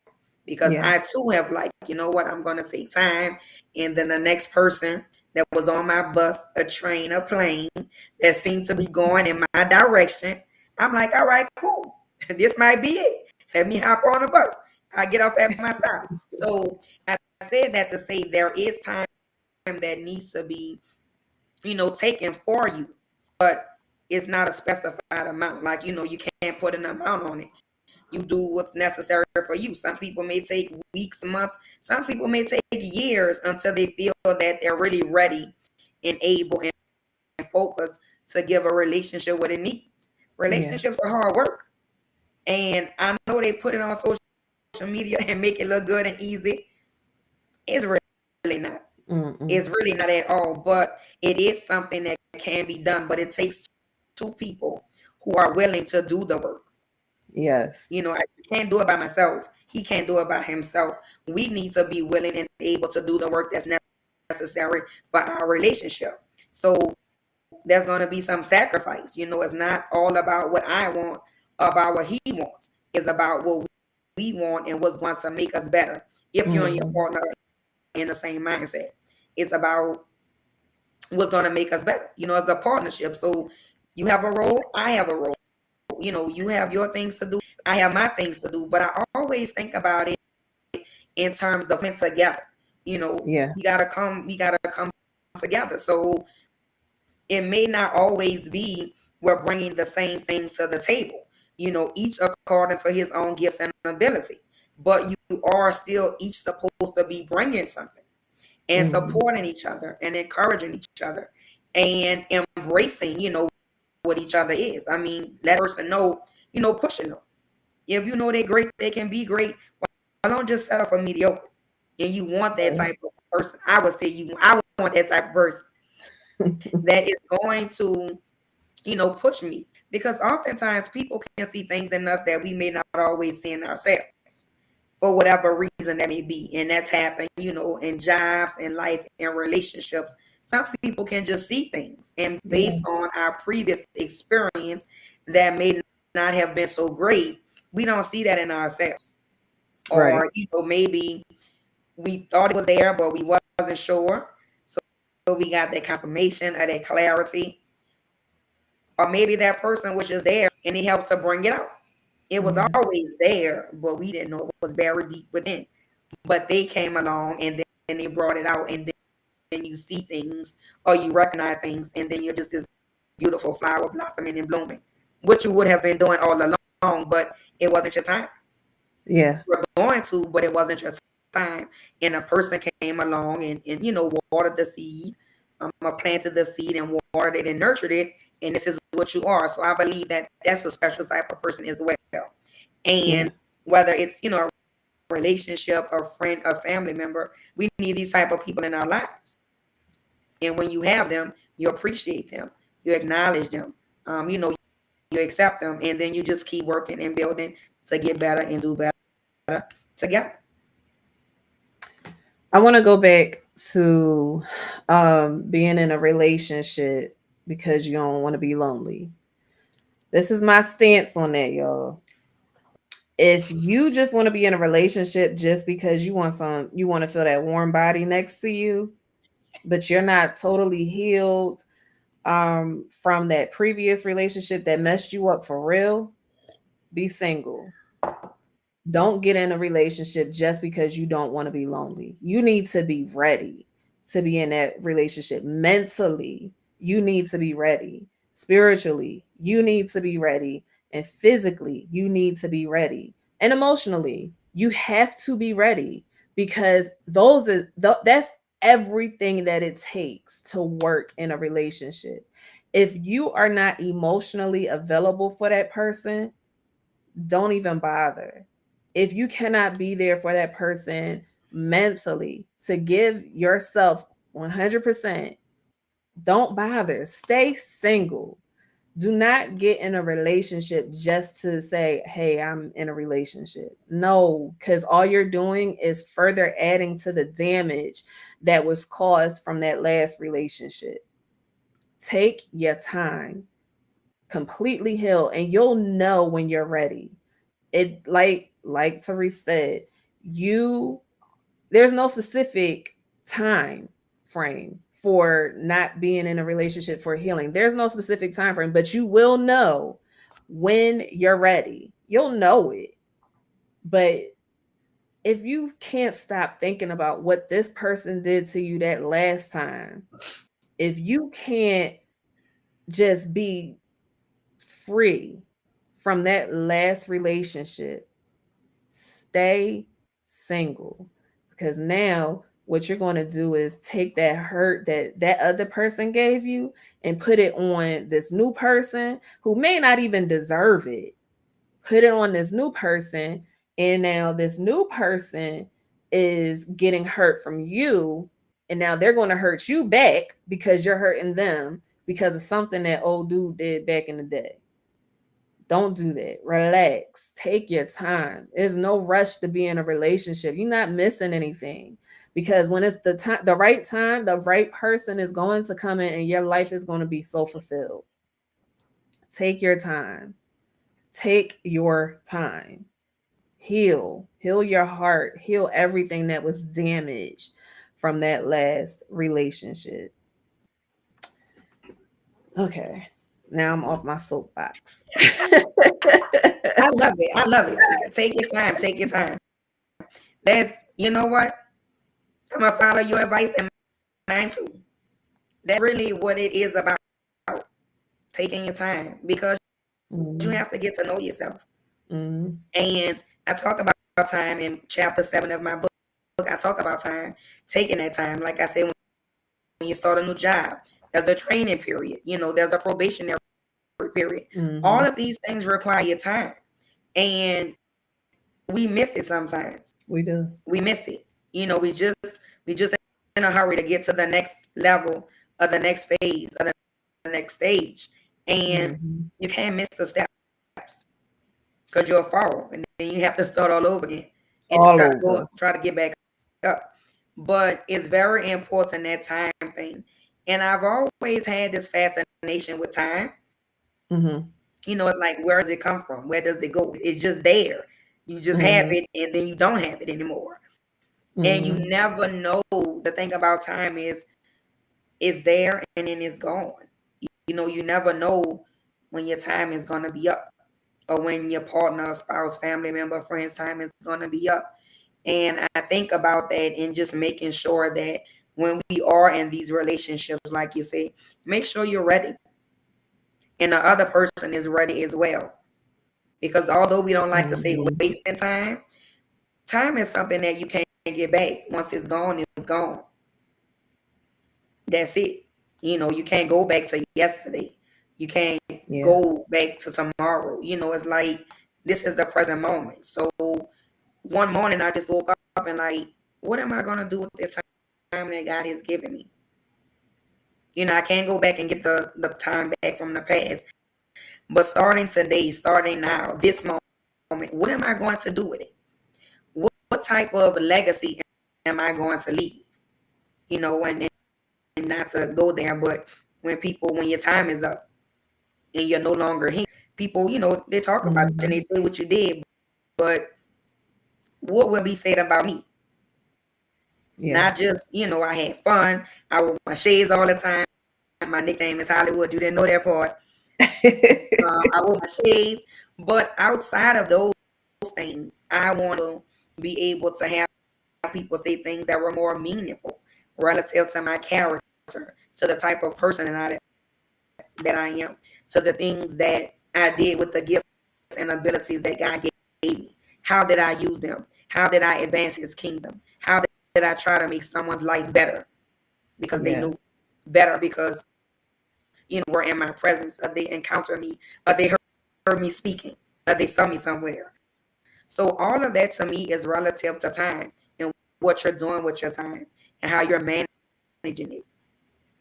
because Yeah. I too have, like, what, I'm going to take time, and then the next person that was on my bus, a train, a plane, that seemed to be going in my direction, I'm like, all right, cool. This might be it. Let me hop on the bus. I get off at my stop. So I said that to say there is time that needs to be, taken for you, but it's not a specified amount. Like, you can't put an amount on it. You do what's necessary for you. Some people may take weeks, months. Some people may take years until they feel that they're really ready and able and focused to give a relationship what it needs. Yeah. Relationships are hard work. And I know they put it on social media and make it look good and easy. It's really not. Mm-mm. It's really not at all. But it is something that can be done. But it takes two people who are willing to do the work. Yes. I can't do it by myself. He can't do it by himself. We need to be willing and able to do the work that's necessary for our relationship. So there's going to be some sacrifice. It's not all about what I want, about what he wants. It's about what we want and what's going to make us better. If you and your Mm-hmm. partner are in the same mindset, it's about what's going to make us better. It's a partnership. So you have a role, I have a role. You have your things to do, I have my things to do. But I always think about it in terms of coming together. Yeah. We gotta come together. So it may not always be we're bringing the same things to the table, each according to his own gifts and ability. But you are still each supposed to be bringing something and Mm-hmm. supporting each other and encouraging each other and embracing, what each other is. I mean, let a person know, pushing them. If you know they're great, they can be great. Well, don't just settle for mediocre. And you want that type of person. I would say I want that type of person that is going to, push me. Because oftentimes people can see things in us that we may not always see in ourselves for whatever reason that may be. And that's happened, in jobs and life and relationships. Some people can just see things, and Yeah. based on our previous experience that may not have been so great, we don't see that in ourselves. Right. Or, maybe we thought it was there, but we wasn't sure. So we got that confirmation or that clarity. Or maybe that person was just there and he helped to bring it out. It was Yeah. always there, but we didn't know it was buried deep within. But they came along and then they brought it out, and then you see things or you recognize things, and then you're just this beautiful flower blossoming and blooming, which you would have been doing all along, but it wasn't your time. Yeah. You were going to, but it wasn't your time. And a person came along and watered the seed, or planted the seed and watered it and nurtured it, and this is what you are. So I believe that that's a special type of person as well. Yeah. And whether it's a relationship, a friend, a family member, we need these type of people in our lives. And when you have them, you appreciate them, you acknowledge them, you accept them, and then you just keep working and building to get better and do better together. I want to go back to being in a relationship because you don't want to be lonely. This is my stance on that, y'all. If you just want to be in a relationship just because you want to feel that warm body next to you, but you're not totally healed from that previous relationship that messed you up for real, be single. Don't get in a relationship just because you don't want to be lonely. You need to be ready to be in that relationship mentally. You need to be ready spiritually. You need to be ready. and physically you need to be ready, and emotionally you have to be ready, because that's everything that it takes to work in a relationship. If you are not emotionally available for that person, don't even bother. If you cannot be there for that person mentally to give yourself 100%, don't bother. Stay single. Do not get in a relationship just to say, hey, I'm in a relationship. No, because all you're doing is further adding to the damage that was caused from that last relationship. Take your time, completely heal, and you'll know when you're ready. It like Therese said, you there's no specific time frame for not being in a relationship for healing. There's no specific time frame, but you will know when you're ready. You'll know it. But if you can't stop thinking about what this person did to you that last time, if you can't just be free from that last relationship, stay single, because now what you're going to do is take that hurt that that other person gave you and put it on this new person who may not even deserve it. Put it on this new person, and now this new person is getting hurt from you, and now they're going to hurt you back because you're hurting them because of something that old dude did back in the day. Don't do that. Relax. Take your time. There's no rush to be in a relationship. You're not missing anything. Because when it's the time, the right person is going to come in and your life is going to be so fulfilled. Take your time. Take your time. Heal. Heal your heart. Heal everything that was damaged from that last relationship. Okay. Now I'm off my soapbox. I love it. I love it. Take your time. Take your time. That's, you know what? I'm going to follow your advice and mine too. That's really what it is about, taking your time, because you have to get to know yourself. And I talk about time in chapter 7 of my book. I talk about time, taking that time. Like I said, when you start a new job, there's a training period. There's a probationary period. All of these things require time. And we miss it sometimes. We do. We miss it. We just in a hurry to get to the next level or the next phase or the next stage. And you can't miss the steps because you'll fall, and then you have to start all over again and try to get back up. But it's very important, that time thing. And I've always had this fascination with time. It's like, where does it come from? Where does it go? It's just there. You just have it, and then you don't have it anymore. And you never know. The thing about time is, it's there and then it's gone. You never know when your time is going to be up, or when your partner, spouse, family member, friend's time is going to be up. And I think about that, and just making sure that when we are in these relationships, like you say, make sure you're ready. And the other person is ready as well. Because although we don't like to say wasting time, time is something that you can't get back. Once it's gone, it's gone. That's it. You can't go back to yesterday. You can't go back to tomorrow. It's like, this is the present moment. So one morning I just woke up and like, what am I going to do with this time that God has given me? I can't go back and get the time back from the past. But starting today, starting now, this moment, what am I going to do with it? What type of legacy am I going to leave? And not to go there, but when your time is up and you're no longer here, people, they talk about it and they say what you did, but what will be said about me? Not just, I had fun. I wore my shades all the time. My nickname is Hollywood. You didn't know that part. I wore my shades. But outside of those things, I want to be able to have people say things that were more meaningful relative to my character, to the type of person that I am, to the things that I did with the gifts and abilities that God gave me. How did I use them? How did I advance his kingdom? How did I try to make someone's life better because they Yeah. knew better because, were in my presence, or they encountered me, or they heard me speaking, or they saw me somewhere. So all of that to me is relative to time and what you're doing with your time and how you're managing it.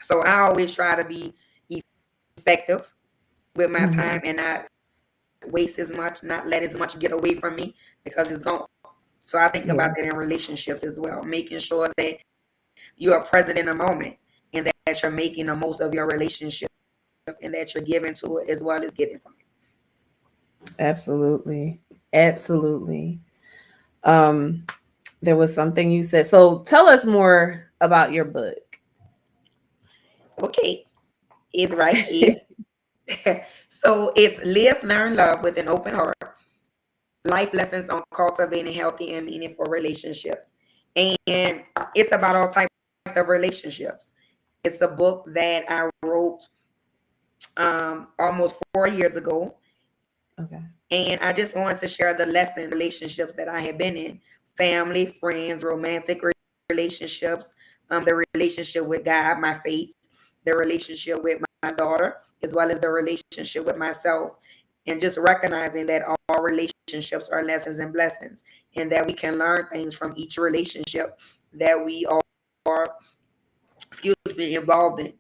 So I always try to be effective with my Mhm. time and not waste as much, not let as much get away from me because it's gone. So I think Yeah. about that in relationships as well, making sure that you are present in the moment and that you're making the most of your relationship and that you're giving to it as well as getting from it. Absolutely. Absolutely. Um, there was something you said. So tell us more about your book. Okay, it's right here. So it's Live, Learn, Love with an Open Heart. Life lessons on cultivating healthy and meaningful relationships. And it's about all types of relationships. It's a book that I wrote almost 4 years ago. Okay. And I just wanted to share the lesson relationships that I have been in: family, friends, romantic relationships, the relationship with God, my faith, the relationship with my daughter, as well as the relationship with myself. And just recognizing that all relationships are lessons and blessings, and that we can learn things from each relationship that we are excuse me, involved in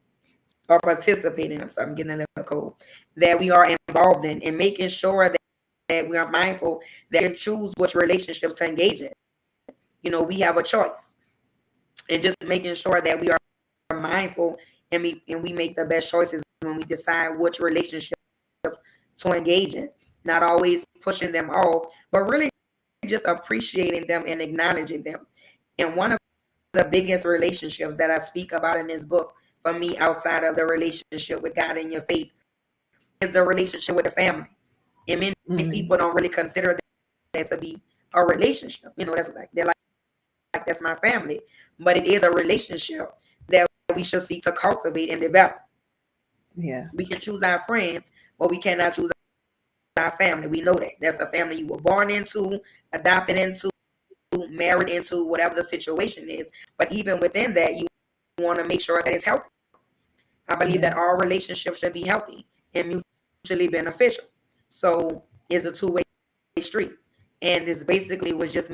or participating. I'm sorry, I'm getting a little cold. That we are involved in, and making sure that we are mindful that we choose which relationships to engage in. We have a choice, and just making sure that we are mindful and we make the best choices when we decide which relationships to engage in. Not always pushing them off, but really just appreciating them and acknowledging them. And one of the biggest relationships that I speak about in this book, for me, outside of the relationship with God and your faith, is the relationship with the family. And many Mhm. people don't really consider that to be a relationship. That's like they're like that's my family, but it is a relationship that we should seek to cultivate and develop. Yeah. We can choose our friends, but we cannot choose our family. We know that that's the family you were born into, adopted into, married into, whatever the situation is. But even within that, you want to make sure that it's healthy. I believe Yeah. that all relationships should be healthy and mutually beneficial. So it's a two-way street. And this basically was just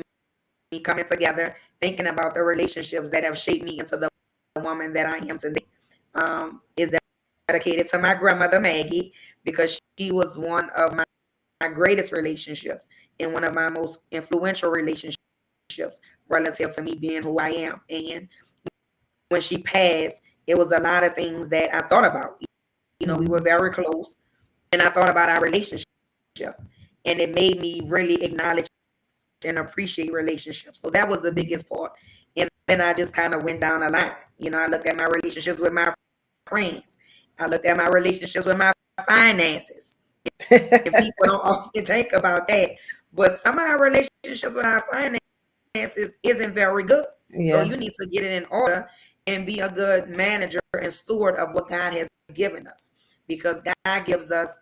me coming together, thinking about the relationships that have shaped me into the woman that I am today. Is dedicated to my grandmother Maggie, because she was one of my greatest relationships and one of my most influential relationships relative to me being who I am. And when she passed, it was a lot of things that I thought about. We were Mhm. very close, and I thought about our relationship, and it made me really acknowledge and appreciate relationships. So that was the biggest part. And then I just kind of went down the line. I looked at my relationships with my friends. I looked at my relationships with my finances. And people don't often think about that. But some of our relationships with our finances isn't very good. So Yeah. you need to get it in order and be a good manager and steward of what God has given us. Because God gives us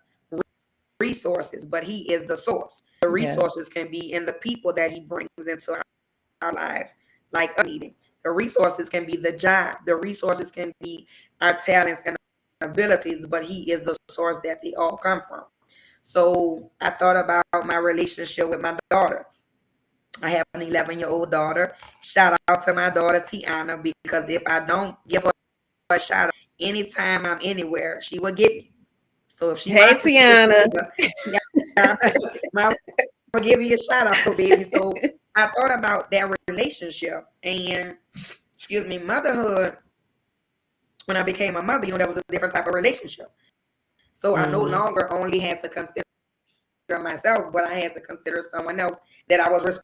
resources, but He is the source. The Yeah. resources can be in the people that He brings into our lives, like a meeting. The resources can be the job. The resources can be our talents and abilities, but He is the source that they all come from. So I thought about my relationship with my daughter. I have an 11-year-old daughter. Shout out to my daughter Tiana, because if I don't give her a shout out anytime I'm anywhere, she will get me. So if she Hey, watches this Tiana. later, yeah, my will give you a shout out, baby. So I thought about that relationship and excuse me, motherhood. When I became a mother, that was a different type of relationship. So I no Mhm. longer only had to consider myself, but I had to consider someone else that I was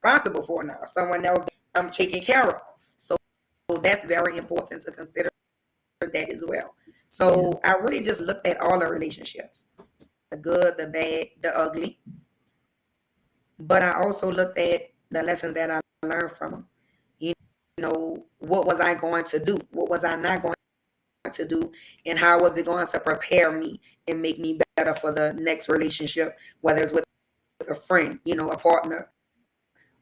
responsible for now, someone else that I'm taking care of. So that's very important to consider that as well. Yeah. So I really just looked at all the relationships, the good, the bad, the ugly, but I also looked at the lessons that I learned from them. What was I going to do? What was I not going to do, and how was it going to prepare me and make me better for the next relationship, whether it's with a friend, a partner,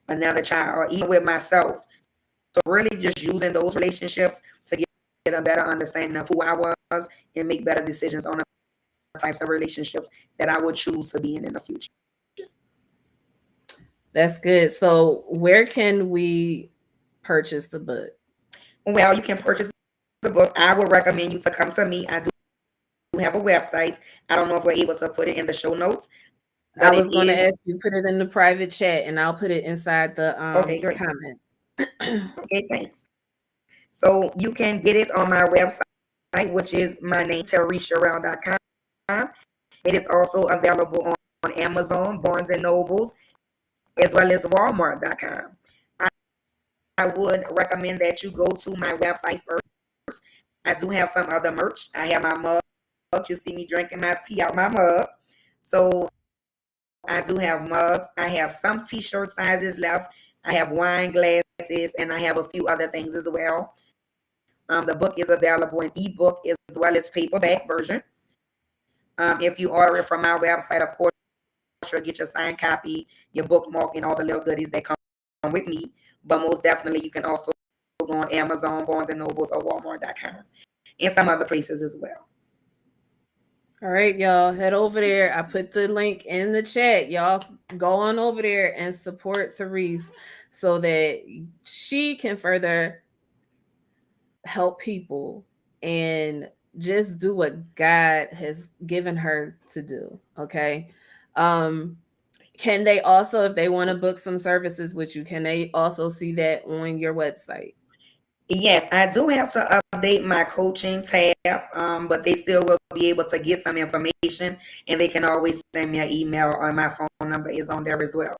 another child, or even with myself. So really just using those relationships to get a better understanding of who I was and make better decisions on the types of relationships that I would choose to be in the future. That's good. So where can we purchase the book? Well, you can purchase the book. I would recommend you to come to me. I do have a website. I don't know if we're able to put it in the show notes, I but it was going to is ask you put it in the private chat, and I'll put it inside the okay. Great. comments. Okay, thanks. So you can get it on my website, which is my name, TerrySherrell.com. It is also available on Amazon, Barnes and Nobles, as well as Walmart.com. I would recommend that you go to my website first. I do have some other merch. I have my mug. You see me drinking my tea out my mug. So I do have mugs. I have some t-shirt sizes left. I have wine glasses, and I have a few other things as well. The book is available in ebook as well as paperback version. If you order it from my website, of course, you'll get your signed copy, your bookmark, and all the little goodies that come with me. But most definitely, you can also go on Amazon, Barnes and Nobles, or Walmart.com, and some other places as well. All right, y'all, head over there. I put the link in the chat. Y'all go on over there and support Therese so that she can further help people and just do what God has given her to do. Okay. Can they also, if they want to book some services with you, can they also see that on your website? Yes, I do have to update my coaching tab, but they still will be able to get some information, and they can always send me an email, or my phone number is on there as well.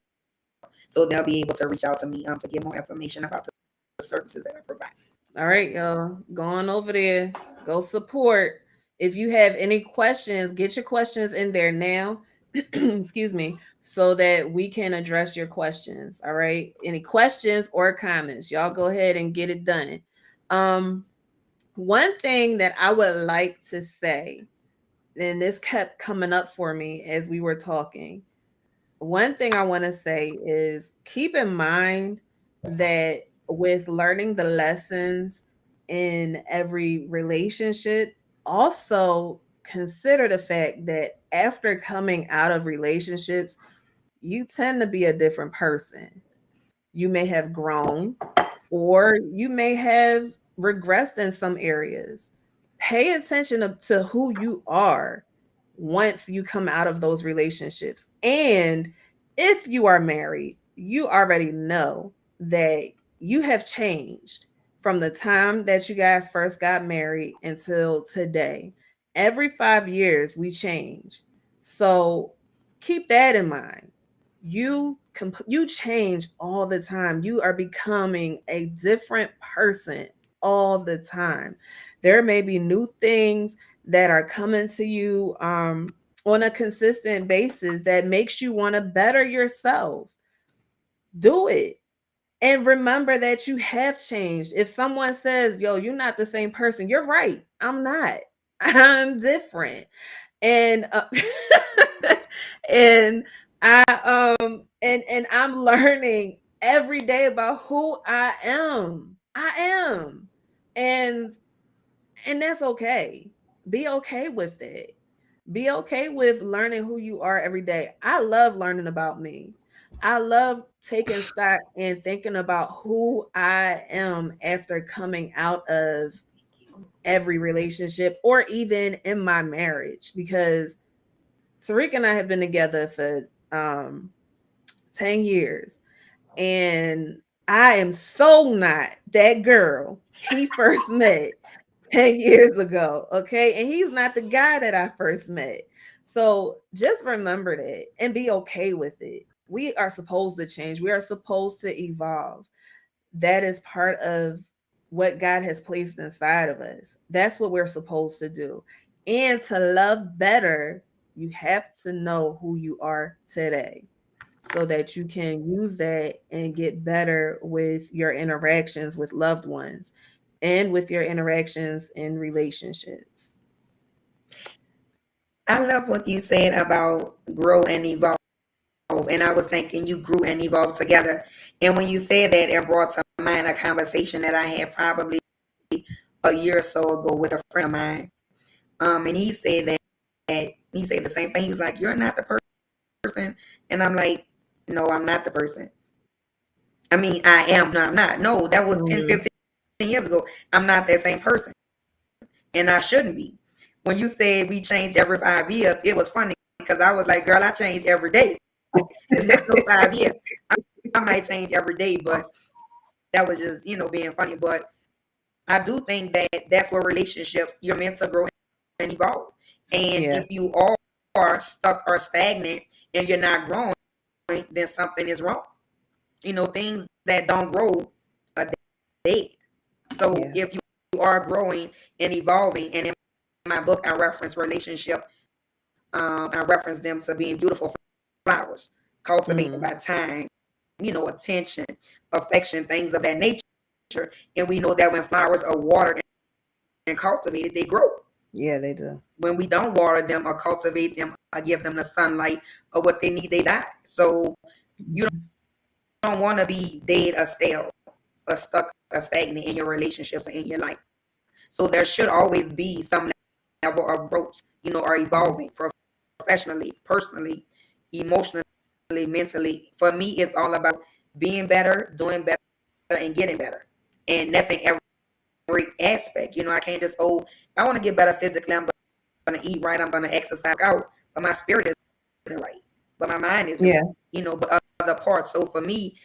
So they'll be able to reach out to me to get more information about the services that I provide. All right, y'all, go on over there, go support. If you have any questions, get your questions in there now. Excuse me, so that we can address your questions. All right, any questions or comments, y'all go ahead and get it done. One thing that I would like to say, and this kept coming up for me as we were talking. One thing I want to say is keep in mind that with learning the lessons in every relationship, also consider the fact that after coming out of relationships, you tend to be a different person. You may have grown, or you may have regressed in some areas. Pay attention to who you are once you come out of those relationships. And if you are married, you already know that you have changed from the time that you guys first got married until today. Every 5 years, we change. So keep that in mind. You change all the time. You are becoming a different person all the time. There may be new things that are coming to you on a consistent basis that makes you want to better yourself. Do it. And remember that you have changed. If someone says, yo, you're not the same person, you're right. I'm not. I'm different. And and and I'm learning every day about who I am. I am. And that's okay. Be okay with it. Be okay with learning who you are every day. I love learning about me. I love taking stock and thinking about who I am after coming out of every relationship or even in my marriage, because Tariq and I have been together for 10 years, and I am so not that girl he first met 10 years ago. Okay. And he's not the guy that I first met. So just remember that and be okay with it. We are supposed to change, we are supposed to evolve. That is part of what God has placed inside of us. That's what we're supposed to do. And to love better, you have to know who you are today so that you can use that and get better with your interactions with loved ones. and with your interactions in relationships. I love what you said about grow and evolve. And I was thinking you grew and evolved together. And when you said that, it brought to mind a conversation that I had probably a year or so ago with a friend of mine. And he said that he said the same thing. He was like, "You're not the person," and I'm like, "No, I'm not the person. I mean, I am. No, I'm not. No, that was 10, 15 years ago. I'm not that same person, and I shouldn't be." When you said we change every 5 years, it was funny because I was like, "Girl, I change every day." It's not no 5 years. I might change every day, but that was just being funny. But I do think that that's where relationships you're meant to grow and evolve. And Yeah. if you are stuck or stagnant and you're not growing, then something is wrong. Things that don't grow are dead. So Yeah. if you are growing and evolving, and in my book I reference relationship, I reference them to being beautiful flowers, cultivated by time, attention, affection, things of that nature. And we know that when flowers are watered and cultivated, they grow. Yeah, they do. When we don't water them or cultivate them or give them the sunlight or what they need, they die. So you don't want to be dead or stale or stuck or stagnant in your relationships or in your life. So there should always be some level of growth, or evolving professionally, personally, emotionally, mentally. For me, it's all about being better, doing better, and getting better. And that's in every aspect. I can't just, I want to get better physically. I'm going to eat right. I'm going to exercise out. But my spirit isn't right. But my mind isn't Yeah. right. But other parts. So for me,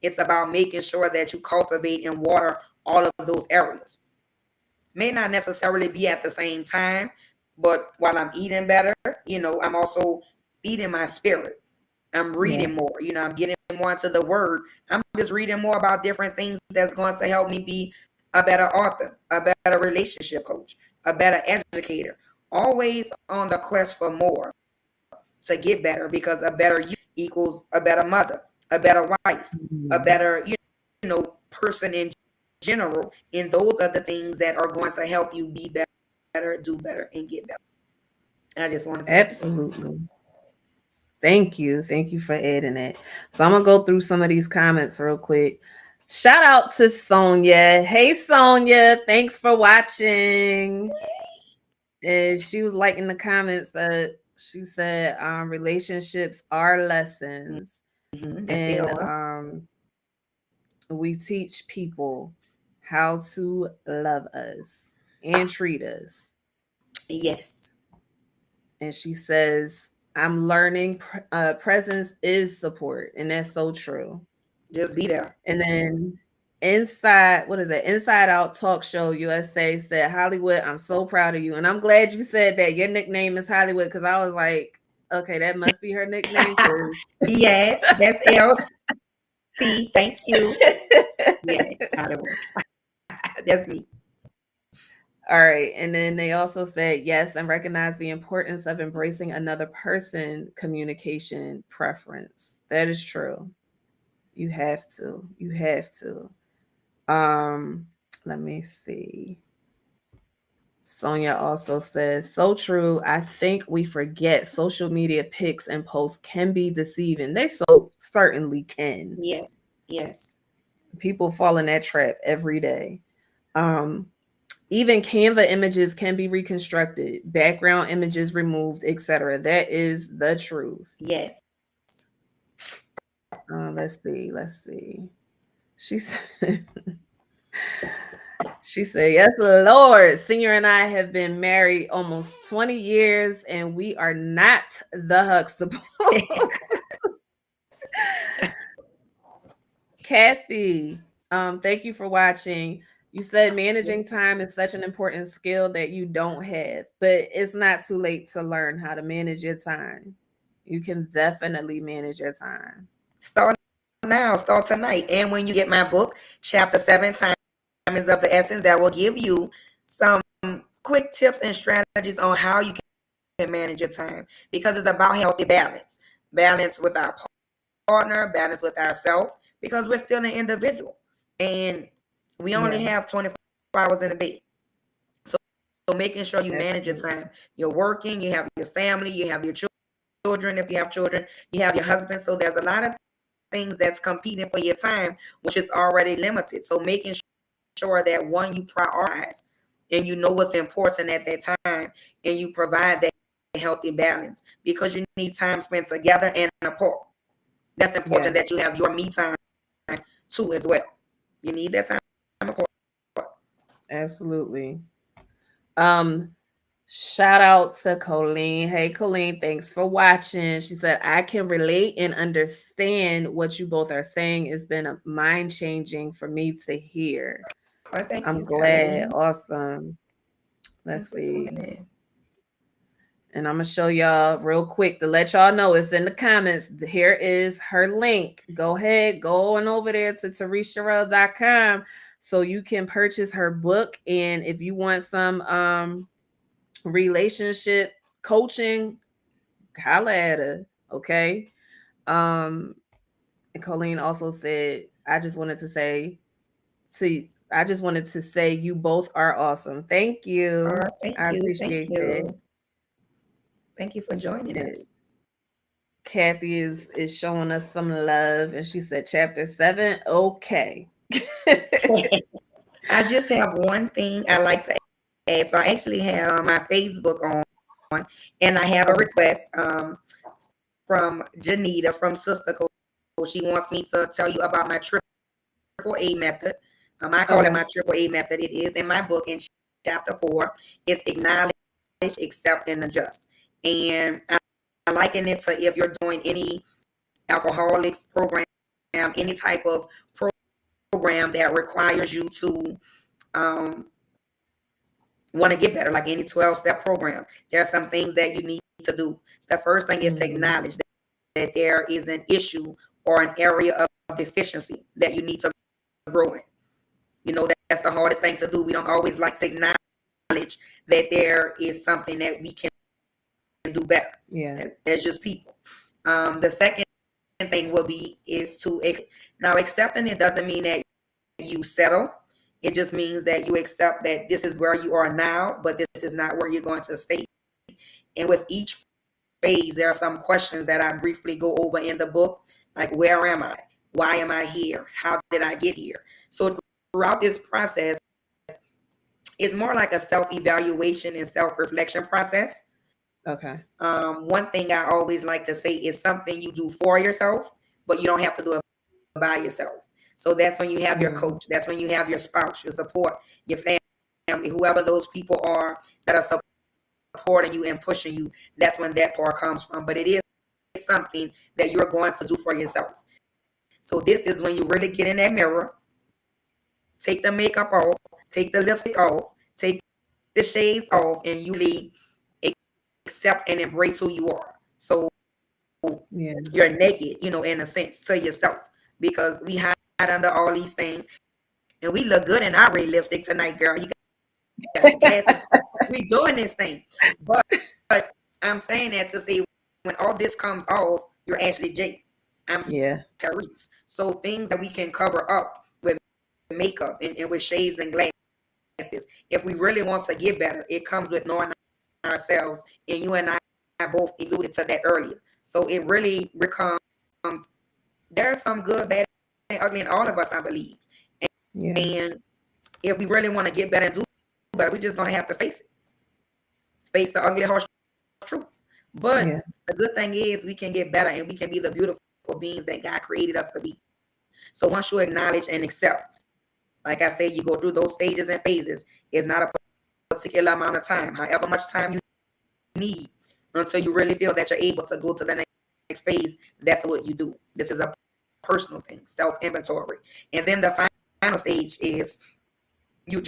it's about making sure that you cultivate and water all of those areas. May not necessarily be at the same time, but while I'm eating better, I'm also feeding my spirit. I'm reading more, I'm getting more into the word. I'm just reading more about different things that's going to help me be a better author, a better relationship coach, a better educator. Always on the quest for more to get better, because a better you equals a better mother, a better wife, a better, person in general. And those are the things that are going to help you be better, do better, and get better. I just wanted to Absolutely. Thank you. Thank you for adding it. So I'm gonna go through some of these comments real quick. Shout out to Sonia. Hey Sonia, thanks for watching. And she was liking the comments that she said relationships are lessons. And we teach people how to love us and treat us. Yes. And she says, I'm learning presence is support. And that's so true. Just be there. And then Inside Out Talk Show USA said, Hollywood, I'm so proud of you. And I'm glad you said that your nickname is Hollywood, because I was like, okay, that must be her nickname. Yes, that's LC. Thank you. Yeah, Hollywood. That's me. All right. And then they also said, yes, and recognize the importance of embracing another person communication preference. That is true. You have to. You have to. Let me see. Sonia also says, so true. I think we forget social media pics and posts can be deceiving. They so certainly can. Yes. Yes. People fall in that trap every day. Even Canva images can be reconstructed, background images removed, etc. That is the truth. Yes. Let's see. She said, yes, Lord. Senior and I have been married almost 20 years, and we are not the Huxtable. Kathy, thank you for watching. You said managing time is such an important skill that you don't have, but it's not too late to learn how to manage your time. You can definitely manage your time. Start now, start tonight. And when you get my book, Chapter 7, Time is of the Essence, that will give you some quick tips and strategies on how you can manage your time, because it's about healthy balance with our partner, balance with ourselves, because we're still an individual and we only have 24 hours in a day. So making sure you manage your Absolutely. time. You're working, you have your family, you have your children, if you have children, you have your husband. So there's a lot of things that's competing for your time, which is already limited. So making sure that one, you prioritize and you know what's important at that time and you provide that healthy balance, because you need time spent together and apart. That's important Yeah, that you have your me time too as well. You need that time apart. absolutely. Um, Shout out to Colleen. Hey, Colleen, thanks for watching. She said, I can relate and understand what you both are saying. It's been mind changing for me to hear. Oh, thank I'm you, glad. Colleen. Awesome. Thanks Let's for tuning see. in. And I'm going to show y'all real quick to let y'all know it's in the comments. Here is her link. Go ahead, go on over there to TeresiaRell.com so you can purchase her book. And if you want some relationship coaching, holla at her. Okay. And Colleen also said, to I just wanted to say you both are awesome. Thank you. Thank I you. Thank appreciate that. you. Thank you for joining And us. Kathy is showing us some love, and she said chapter 7. Okay. I just have one thing I like to add. So I actually have my Facebook on, and I have a request from Janita from Sister Coach. She wants me to tell you about my triple A method. I call it Okay. my triple A method. It is in my book in chapter 4. It's acknowledge, accept, and adjust. And I liken it to if you're doing any alcoholics program, any type of program that requires you to um, want to get better, like any 12-step program. There are some things that you need to do. The first thing is to Mhm. acknowledge that there is an issue or an area of deficiency that you need to grow in. You know, that's the hardest thing to do. We don't always like to acknowledge that there is something that we can do better. Yeah. That's just people. The second thing will be is to now accepting it doesn't mean that you settle. It just means that you accept that this is where you are now, but this is not where you're going to stay. And with each phase, there are some questions that I briefly go over in the book, like where am I? Why am I here? How did I get here? So throughout this process, it's more like a self-evaluation and self-reflection process. Okay. One thing I always like to say is something you do for yourself, but you don't have to do it by yourself. So that's when you have your Mhm. coach. That's when you have your spouse, your support, your family, whoever those people are that are supporting you and pushing you. That's when that part comes from. But it is something that you're going to do for yourself. So this is when you really get in that mirror, take the makeup off, take the lipstick off, take the shades off, and you really accept and embrace who you are. So Yeah. you're naked, in a sense, to yourself, because we hide under all these things, and we look good in our red lipstick tonight, girl. You got your glasses. We doing this thing, but I'm saying that to say when all this comes off, you're Ashley J. I'm Yeah. Therese. So things that we can cover up with makeup and with shades and glasses. If we really want to get better, it comes with knowing ourselves. And you and I both alluded to that earlier. So it really becomes there's some good, bad, and ugly in all of us, I believe. Yeah. And if we really want to get better and do better, we're just gonna have to face the ugly, harsh truths. But Yeah. the good thing is we can get better and we can be the beautiful beings that God created us to be. So once you acknowledge and accept, like I said, you go through those stages and phases. It's not a particular amount of time, however much time you need until you really feel that you're able to go to the next phase. That's what you do. This is a personal thing, self-inventory. And then the final stage is you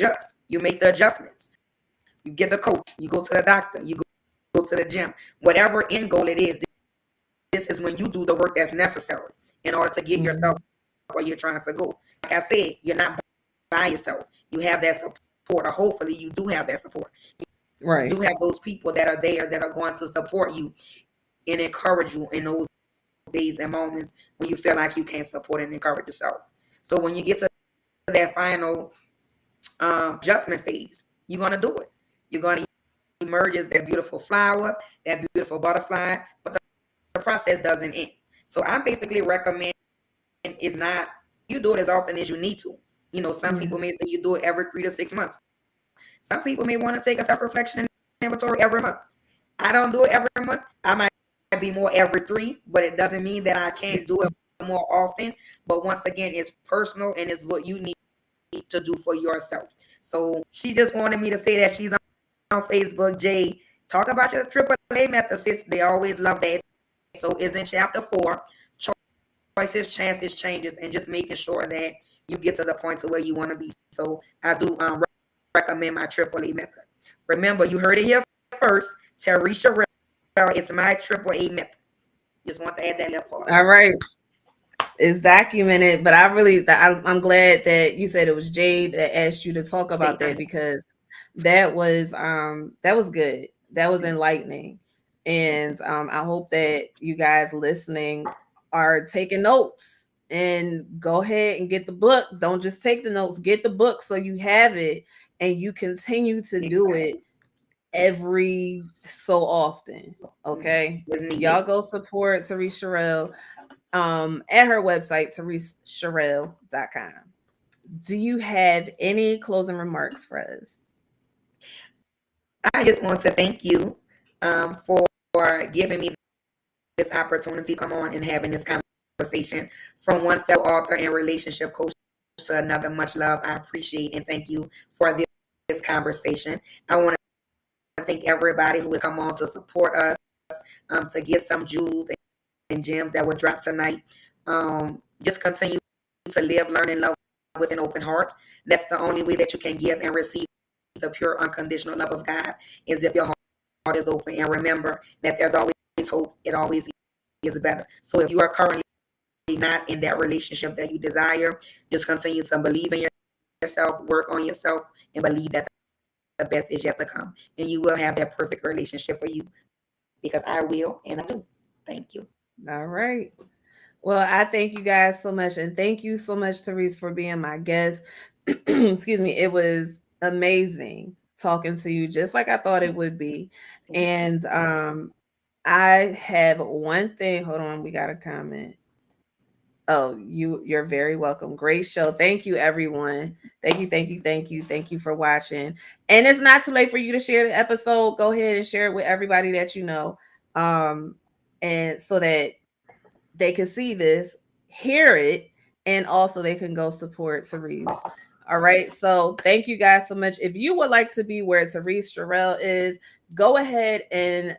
make the adjustments. You get the coach, you go to the doctor, you go to the gym. Whatever end goal it is, this is when you do the work that's necessary in order to get yourself Mhm. where you're trying to go. Like I said, you're not by yourself. You have that support, or hopefully you do have that support. You Right. do have those people that are there that are going to support you and encourage you in those days and moments when you feel like you can't support and encourage yourself. So when you get to that final adjustment phase. You're gonna do it. You're gonna emerge as that beautiful flower, that beautiful butterfly, but the process doesn't end. So I basically recommend is not you do it as often as you need to. Some people may say you do it every 3 to 6 months. Some people may want to take a self-reflection inventory every month. I don't do it every month. I might be more every 3, but it doesn't mean that I can't do it more often. But once again, it's personal and it's what you need to do for yourself. So she just wanted me to say that she's on Facebook. Jay, talk about your AAA method, sis. They always love that. So it's in chapter 4, choices, chances, changes, and just making sure that you get to the point to where you want to be. So I do recommend my AAA method. Remember, you heard it here first. Teresha Rell, it's my AAA method. Just want to add that little part. All right. It's documented, but I'm glad that you said it was Jade that asked you to talk about that, because that was good. That was enlightening. And I hope that you guys listening are taking notes, and go ahead and get the book. Don't just take the notes, get the book so you have it and you continue to do it every so often. Okay. Y'all go support Teresha Rell at her website, TeresaSherrill.com. Do you have any closing remarks for us? I just want to thank you for giving me this opportunity to come on and having this conversation from one fellow author and relationship coach to another. Much love. I appreciate and thank you for this conversation. I want to thank everybody who has come on to support us, to get some jewels and gems that were dropped tonight. Just continue to live, learn, and love with an open heart. That's the only way that you can give and receive the pure, unconditional love of God, is if your heart is open. And remember that there's always hope. It always is better. So if you are currently not in that relationship that you desire, just continue to believe in yourself, work on yourself, and believe that the best is yet to come. And you will have that perfect relationship for you, because I will and I do. Thank you. All right. Well, I thank you guys so much. And thank you so much, Therese, for being my guest. Excuse me. It was amazing talking to you, just like I thought it would be. And I have one thing. Hold on. We got a comment. Oh, you're very welcome. Great show. Thank you, everyone. Thank you for watching. And it's not too late for you to share the episode. Go ahead and share it with everybody that you know. And so that they can see this, hear it, and also they can go support Therese. All right. So thank you guys so much. If you would like to be where Therese Sherrill is, go ahead and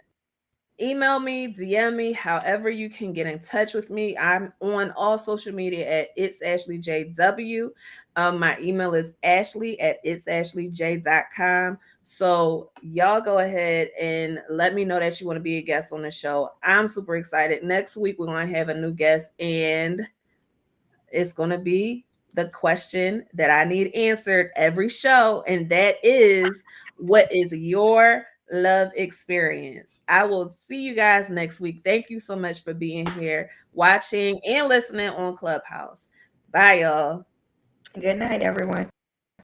email me, DM me, however you can get in touch with me. I'm on all social media at It's Ashley JW. My email is ashley@itsashleyj.com. So y'all go ahead and let me know that you want to be a guest on the show. I'm super excited. Next week, we're going to have a new guest, and it's going to be the question that I need answered every show. And that is, what is your love experience? I will see you guys next week. Thank you so much for being here, watching, and listening on Clubhouse. Bye, y'all. Good night, everyone.